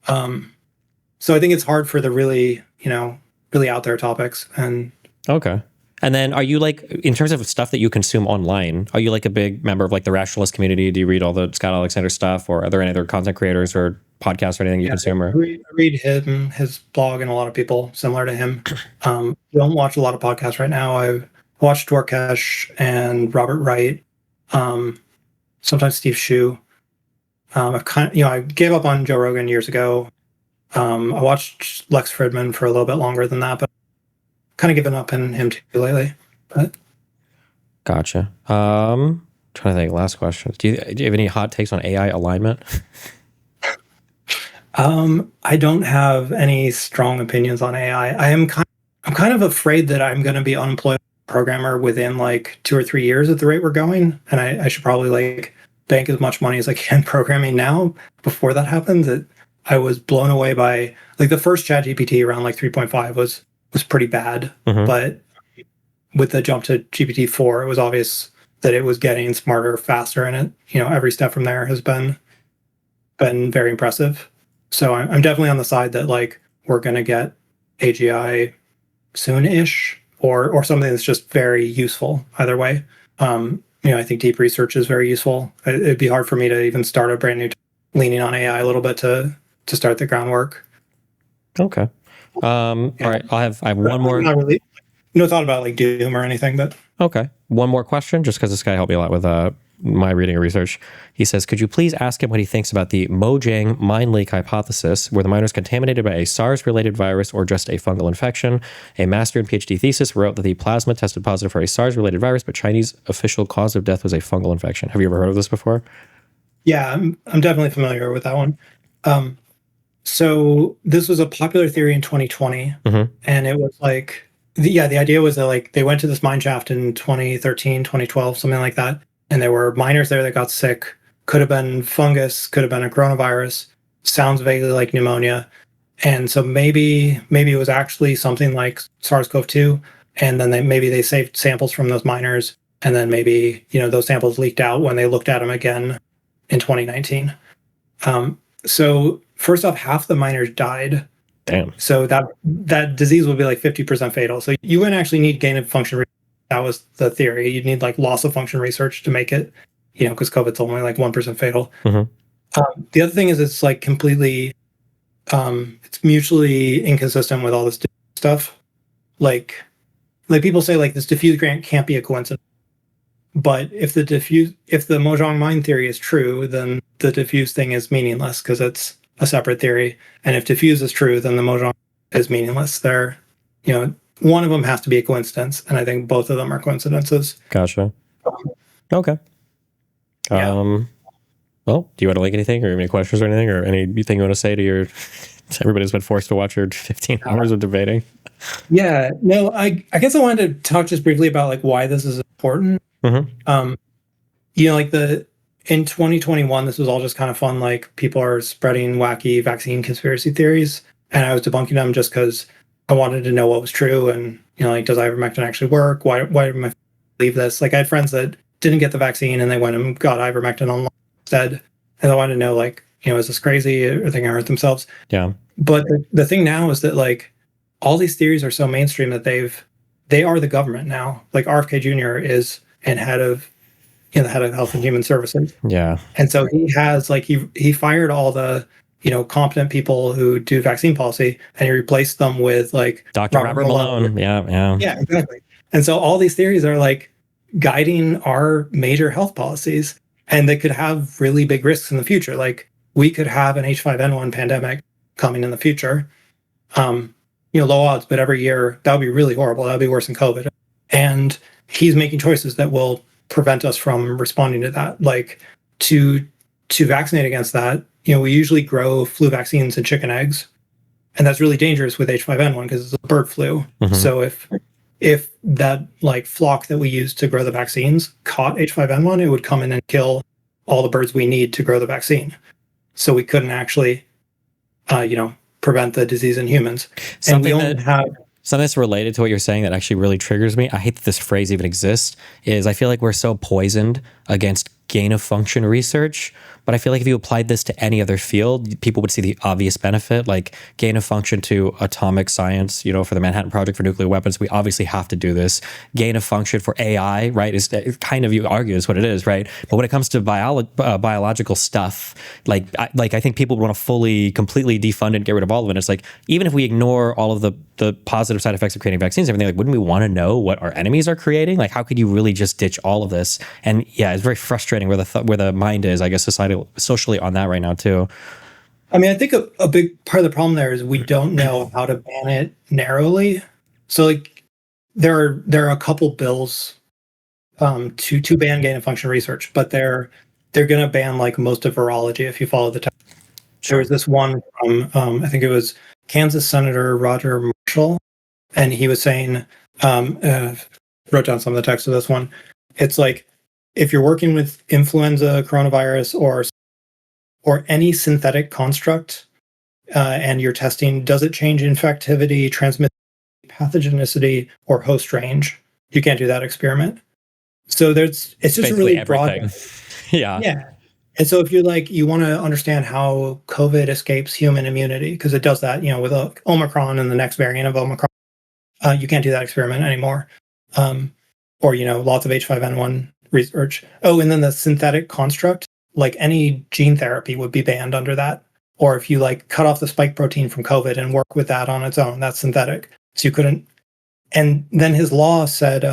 [SPEAKER 2] So I think it's hard for the really out there topics. And
[SPEAKER 1] okay. And then are you like, in terms of stuff that you consume online, are you like a big member of like the rationalist community? Do you read all the Scott Alexander stuff, or are there any other content creators or podcasts or anything you consume?
[SPEAKER 2] I read him, his blog, and a lot of people similar to him. Don't watch a lot of podcasts right now. I watched Dwarkesh and Robert Wright, sometimes Steve Shu. I gave up on Joe Rogan years ago. I watched Lex Fridman for a little bit longer than that, but kind of given up on him too lately. But
[SPEAKER 1] gotcha. Trying to think. Last question. Do you have any hot takes on AI alignment?
[SPEAKER 2] I don't have any strong opinions on AI. I'm kind of afraid that I'm going to be unemployed programmer within like 2 or 3 years at the rate we're going, and I should probably like bank as much money as I can programming now before that happens. I was blown away by like the first ChatGPT around like 3.5 was pretty bad, but with the jump to GPT-4, it was obvious that it was getting smarter faster, and every step from there has been very impressive. So I'm definitely on the side that like we're going to get AGI soon-ish, or something that's just very useful either way. I think deep research is very useful. It'd be hard for me to even start a brand new leaning on AI a little bit to start the groundwork.
[SPEAKER 1] Okay. All right. I have one more.
[SPEAKER 2] Not really, no thought about like Doom or anything, but
[SPEAKER 1] Okay. One more question, just because this guy helped me a lot with my reading and research. He says, could you please ask him what he thinks about the Mojang mine leak hypothesis? Were the miners contaminated by a SARS-related virus or just a fungal infection? A master and PhD thesis wrote that the plasma tested positive for a SARS-related virus, but Chinese official cause of death was a fungal infection. Have you ever heard of this before?
[SPEAKER 2] yeah, I'm definitely familiar with that one. So this was a popular theory in 2020, and it was like, the idea was that like they went to this mine shaft in 2013, 2012, something like that, and there were miners there that got sick. Could have been fungus, could have been a coronavirus. Sounds vaguely like pneumonia, and so maybe it was actually something like SARS-CoV-2, and then maybe they saved samples from those miners, and then maybe those samples leaked out when they looked at them again in 2019. So first off, half the miners died.
[SPEAKER 1] Damn.
[SPEAKER 2] So that disease would be like 50% fatal. So you wouldn't actually need gain of function research. That was the theory. You'd need like loss of function research to make it, because COVID's only like 1% fatal. The other thing is it's like completely, it's mutually inconsistent with all this stuff. Like people say like this diffuse grant can't be a coincidence. But if the Mojang mine theory is true, then the diffuse thing is meaningless because it's a separate theory. And if diffuse is true, then the Mojang is meaningless. They're, one of them has to be a coincidence, and I think both of them are coincidences.
[SPEAKER 1] Gotcha. Okay.
[SPEAKER 2] Yeah.
[SPEAKER 1] Well, do you want to link anything, or any questions or anything, or anything you want to say to everybody who's been forced to watch your 15 hours of debating?
[SPEAKER 2] Yeah. No, I guess I wanted to talk just briefly about like why this is important. Like in 2021, this was all just kind of fun. Like people are spreading wacky vaccine conspiracy theories, and I was debunking them just because I wanted to know what was true. And like, does ivermectin actually work? Why am I believe this? Like, I had friends that didn't get the vaccine and they went and got ivermectin online instead, and I wanted to know, like, is this crazy? Are they going to hurt themselves?
[SPEAKER 1] Yeah.
[SPEAKER 2] But the thing now is that like all these theories are so mainstream that they are the government now. Like RFK Jr. is the head of Health and Human Services.
[SPEAKER 1] Yeah.
[SPEAKER 2] And so he has like he fired all the competent people who do vaccine policy, and he replaced them with like
[SPEAKER 1] Dr. Robert Malone. Yeah,
[SPEAKER 2] exactly. And so all these theories are like guiding our major health policies, and they could have really big risks in the future. Like we could have an H5N1 pandemic coming in the future. Low odds, but every year that would be really horrible. That would be worse than COVID. And he's making choices that will prevent us from responding to that. Like to vaccinate against that, we usually grow flu vaccines in chicken eggs, and that's really dangerous with H5N1 because it's a bird flu. So if that like flock that we use to grow the vaccines caught H5N1, it would come in and kill all the birds we need to grow the vaccine. So we couldn't actually, prevent the disease in humans.
[SPEAKER 1] Something that's related to what you're saying that actually really triggers me, I hate that this phrase even exists, is I feel like we're so poisoned against gain of function research, but I feel like if you applied this to any other field, people would see the obvious benefit, like gain of function to atomic science, for the Manhattan Project for nuclear weapons. We obviously have to do this. Gain of function for AI, right, is kind of, you argue, is what it is, right? But when it comes to biological stuff, like I think people would want to completely defund and get rid of all of it. It's like, even if we ignore all of the positive side effects of creating vaccines and everything, like, wouldn't we want to know what our enemies are creating? Like, how could you really just ditch all of this? And yeah, it's very frustrating where the mind is, I guess, socially on that right now too.
[SPEAKER 2] I mean, I think a big part of the problem there is we don't know how to ban it narrowly. So like there are a couple bills to ban gain of function research, but they're going to ban like most of virology if you follow the text. There was this one from I think it was Kansas Senator Roger Marshall, and he was saying, wrote down some of the text of this one. It's like, if you're working with influenza, coronavirus, or any synthetic construct, and you're testing, does it change infectivity, transmissibility, pathogenicity, or host range? You can't do that experiment. So it's just a really broad. Yeah. And so if you're like, you want to understand how COVID escapes human immunity, because it does that, with Omicron and the next variant of Omicron, you can't do that experiment anymore. Or, lots of H5N1 research. Oh, and then the synthetic construct, like any gene therapy would be banned under that. Or if you like cut off the spike protein from COVID and work with that on its own, that's synthetic. So you couldn't. And then his law said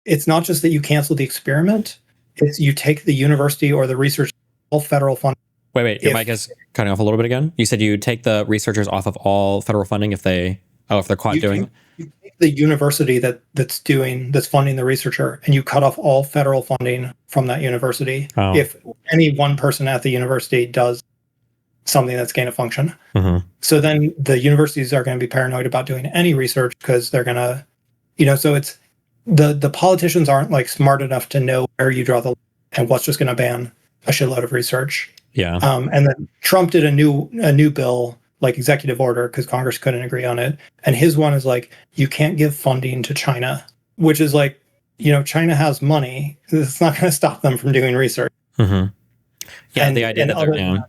[SPEAKER 2] it's not just that you cancel the experiment, it's you take the university or the research, all federal funding.
[SPEAKER 1] Wait, your mic is cutting off a little bit again. You said you take the researchers off of all federal funding if they're caught doing.
[SPEAKER 2] You take the university that's funding the researcher, and you cut off all federal funding from that university.
[SPEAKER 1] Oh.
[SPEAKER 2] If any one person at the university does something that's gain of function.
[SPEAKER 1] Mm-hmm.
[SPEAKER 2] So then the universities are going to be paranoid about doing any research because they're going to, so it's the politicians aren't like smart enough to know where you draw the line and what's just going to ban a shitload of research.
[SPEAKER 1] Yeah.
[SPEAKER 2] And then Trump did a new bill, like executive order, because Congress couldn't agree on it. And his one is like, you can't give funding to China, which is like, China has money. It's not going to stop them from doing research.
[SPEAKER 1] Mm-hmm. Yeah, and the idea that they're down.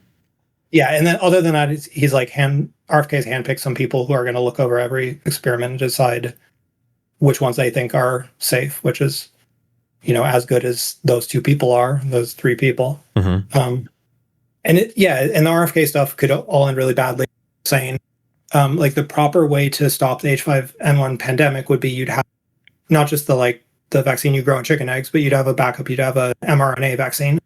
[SPEAKER 2] Yeah, and then other than that, he's like RFK's handpicked some people who are going to look over every experiment and decide which ones they think are safe, which is, as good as those two people are, those three people.
[SPEAKER 1] Mm-hmm.
[SPEAKER 2] And the RFK stuff could all end really badly. Saying, like the proper way to stop the H5N1 pandemic would be you'd have not just the vaccine you grow in chicken eggs, but you'd have a backup. You'd have a mRNA vaccine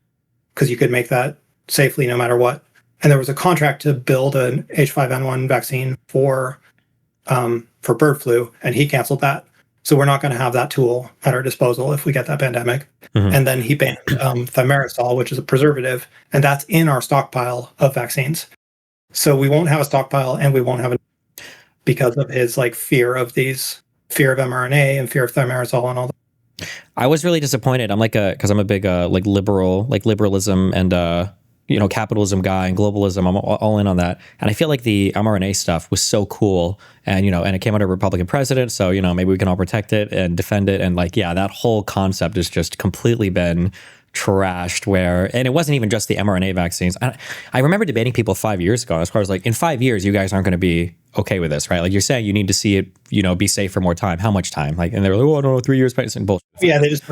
[SPEAKER 2] because you could make that safely no matter what. And there was a contract to build an H5N1 vaccine for bird flu, and he canceled that. So we're not going to have that tool at our disposal if we get that pandemic. Mm-hmm. And then he banned thimerosal, which is a preservative, and that's in our stockpile of vaccines. So we won't have a stockpile, and we won't have because of his fear of mRNA and fear of thimerosal and all that.
[SPEAKER 1] I was really disappointed. I'm because I'm a big liberal, liberalism and capitalism guy and globalism. I'm all in on that. And I feel like the mRNA stuff was so cool, and and it came under a Republican president, so maybe we can all protect it and defend it. And that whole concept has just completely been trashed, and it wasn't even just the mRNA vaccines. I remember debating people 5 years ago as far as in 5 years you guys aren't going to be okay with this, right? You're saying you need to see it, be safe for more time. How much time? And they were like, oh, I don't know, 3 years. Bullshit.
[SPEAKER 2] Yeah, they just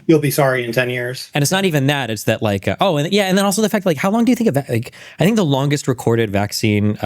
[SPEAKER 2] you'll be sorry in 10 years.
[SPEAKER 1] And it's not even that. It's that and then also the fact how long do you think of that? I think the longest recorded vaccine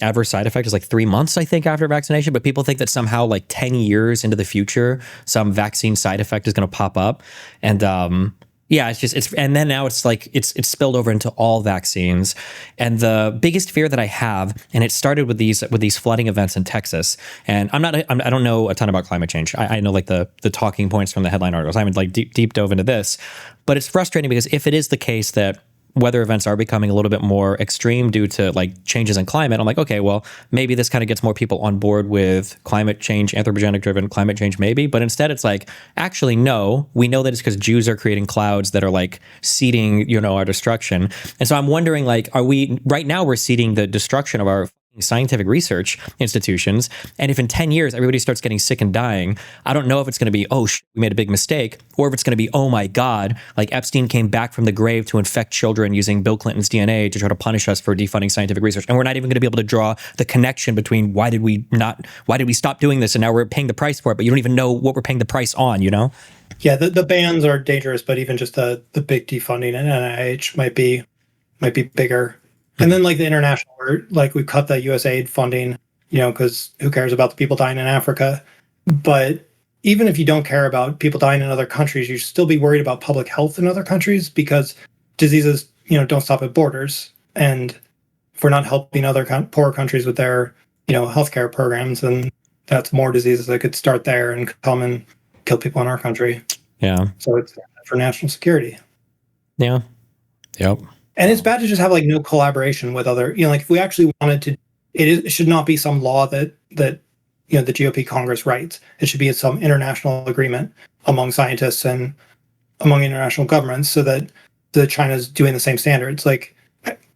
[SPEAKER 1] adverse side effect is 3 months, I think, after vaccination. But people think that somehow 10 years into the future, some vaccine side effect is going to pop up. And yeah, and then now it's it's spilled over into all vaccines. And the biggest fear that I have, and it started with these flooding events in Texas. And I don't know a ton about climate change. I know the talking points from the headline articles. I haven't deep dove into this, but it's frustrating because if it is the case that weather events are becoming a little bit more extreme due to changes in climate, I'm okay, well, maybe this kind of gets more people on board with climate change, anthropogenic driven climate change, maybe. But instead it's actually, no, we know that it's because Jews are creating clouds that are seeding, our destruction. And so I'm wondering, are we, right now we're seeding the destruction of our scientific research institutions, and if in 10 years everybody starts getting sick and dying, I don't know if it's going to be, oh, we made a big mistake, or if it's going to be, oh my God, Epstein came back from the grave to infect children using Bill Clinton's DNA to try to punish us for defunding scientific research, and we're not even going to be able to draw the connection between why did we stop doing this, and now we're paying the price for it, but you don't even know what we're paying the price on,
[SPEAKER 2] Yeah, the bans are dangerous, but even just the big defunding in NIH might be bigger. And then the international, where we cut the USAID funding, because who cares about the people dying in Africa? But even if you don't care about people dying in other countries, you should still be worried about public health in other countries, because diseases, don't stop at borders. And if we're not helping other poor countries with their, healthcare programs, then that's more diseases that could start there and come and kill people in our country.
[SPEAKER 1] Yeah.
[SPEAKER 2] So it's for national security.
[SPEAKER 1] Yeah. Yep.
[SPEAKER 2] And it's bad to just have no collaboration with other, if we actually wanted to, it should not be some law that the GOP Congress writes. It should be some international agreement among scientists and among international governments, so that China's doing the same standards.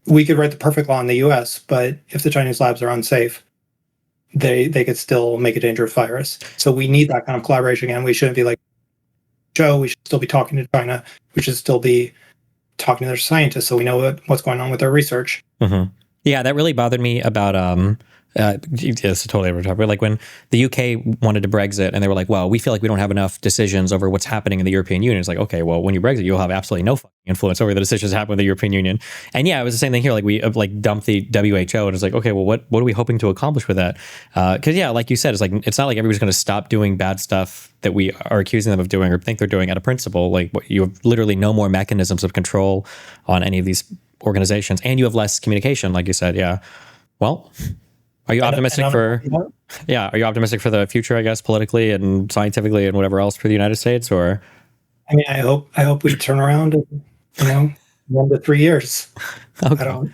[SPEAKER 2] We could write the perfect law in the US, but if the Chinese labs are unsafe, they could still make a dangerous virus. So we need that kind of collaboration. And we shouldn't be we should still be talking to China. We should still be talking to their scientists so we know what's going on with their research.
[SPEAKER 1] Mm-hmm. Yeah, that really bothered me about It's totally over the top. But like when the UK wanted to Brexit and they were like, well, we feel like we don't have enough decisions over what's happening in the European Union. It's like, okay, well, when you Brexit, you'll have absolutely no fucking influence over the decisions that happen in the European Union. And yeah, it was the same thing here. Like we like dumped the WHO and it's like, okay, well, what are we hoping to accomplish with that? Because yeah, like you said, it's like, it's not like everybody's going to stop doing bad stuff that we are accusing them of doing or think they're doing out of principle. Like you have literally no more mechanisms of control on any of these organizations, and you have less communication, like you said. Yeah. Well, are you optimistic for? Yeah, are you optimistic for the future? I guess politically and scientifically and whatever else for the United States, or?
[SPEAKER 2] I mean, I hope we turn around in 1 to 3 years.
[SPEAKER 1] Okay.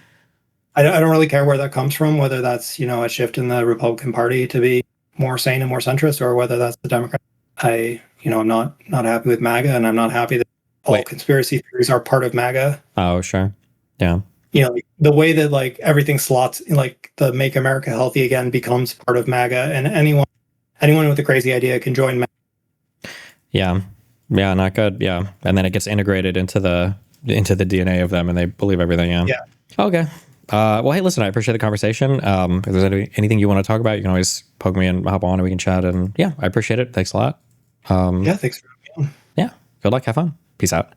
[SPEAKER 2] I don't really care where that comes from, whether that's a shift in the Republican Party to be more sane and more centrist, or whether that's the Democrat. I'm not happy with MAGA, and I'm not happy that all conspiracy theories are part of MAGA.
[SPEAKER 1] Oh, sure. Yeah.
[SPEAKER 2] Like, the way that like everything slots, like the Make America Healthy Again becomes part of MAGA, and anyone with a crazy idea can join MAGA.
[SPEAKER 1] Yeah, not good. Yeah, and then it gets integrated into the DNA of them, and they believe everything. Yeah. Okay. Well, hey, listen, I appreciate the conversation. If there's anything you want to talk about, you can always poke me and hop on and we can chat. And yeah, I appreciate it. Thanks a lot.
[SPEAKER 2] Yeah, thanks for having me on.
[SPEAKER 1] Yeah. Good luck. Have fun. Peace out.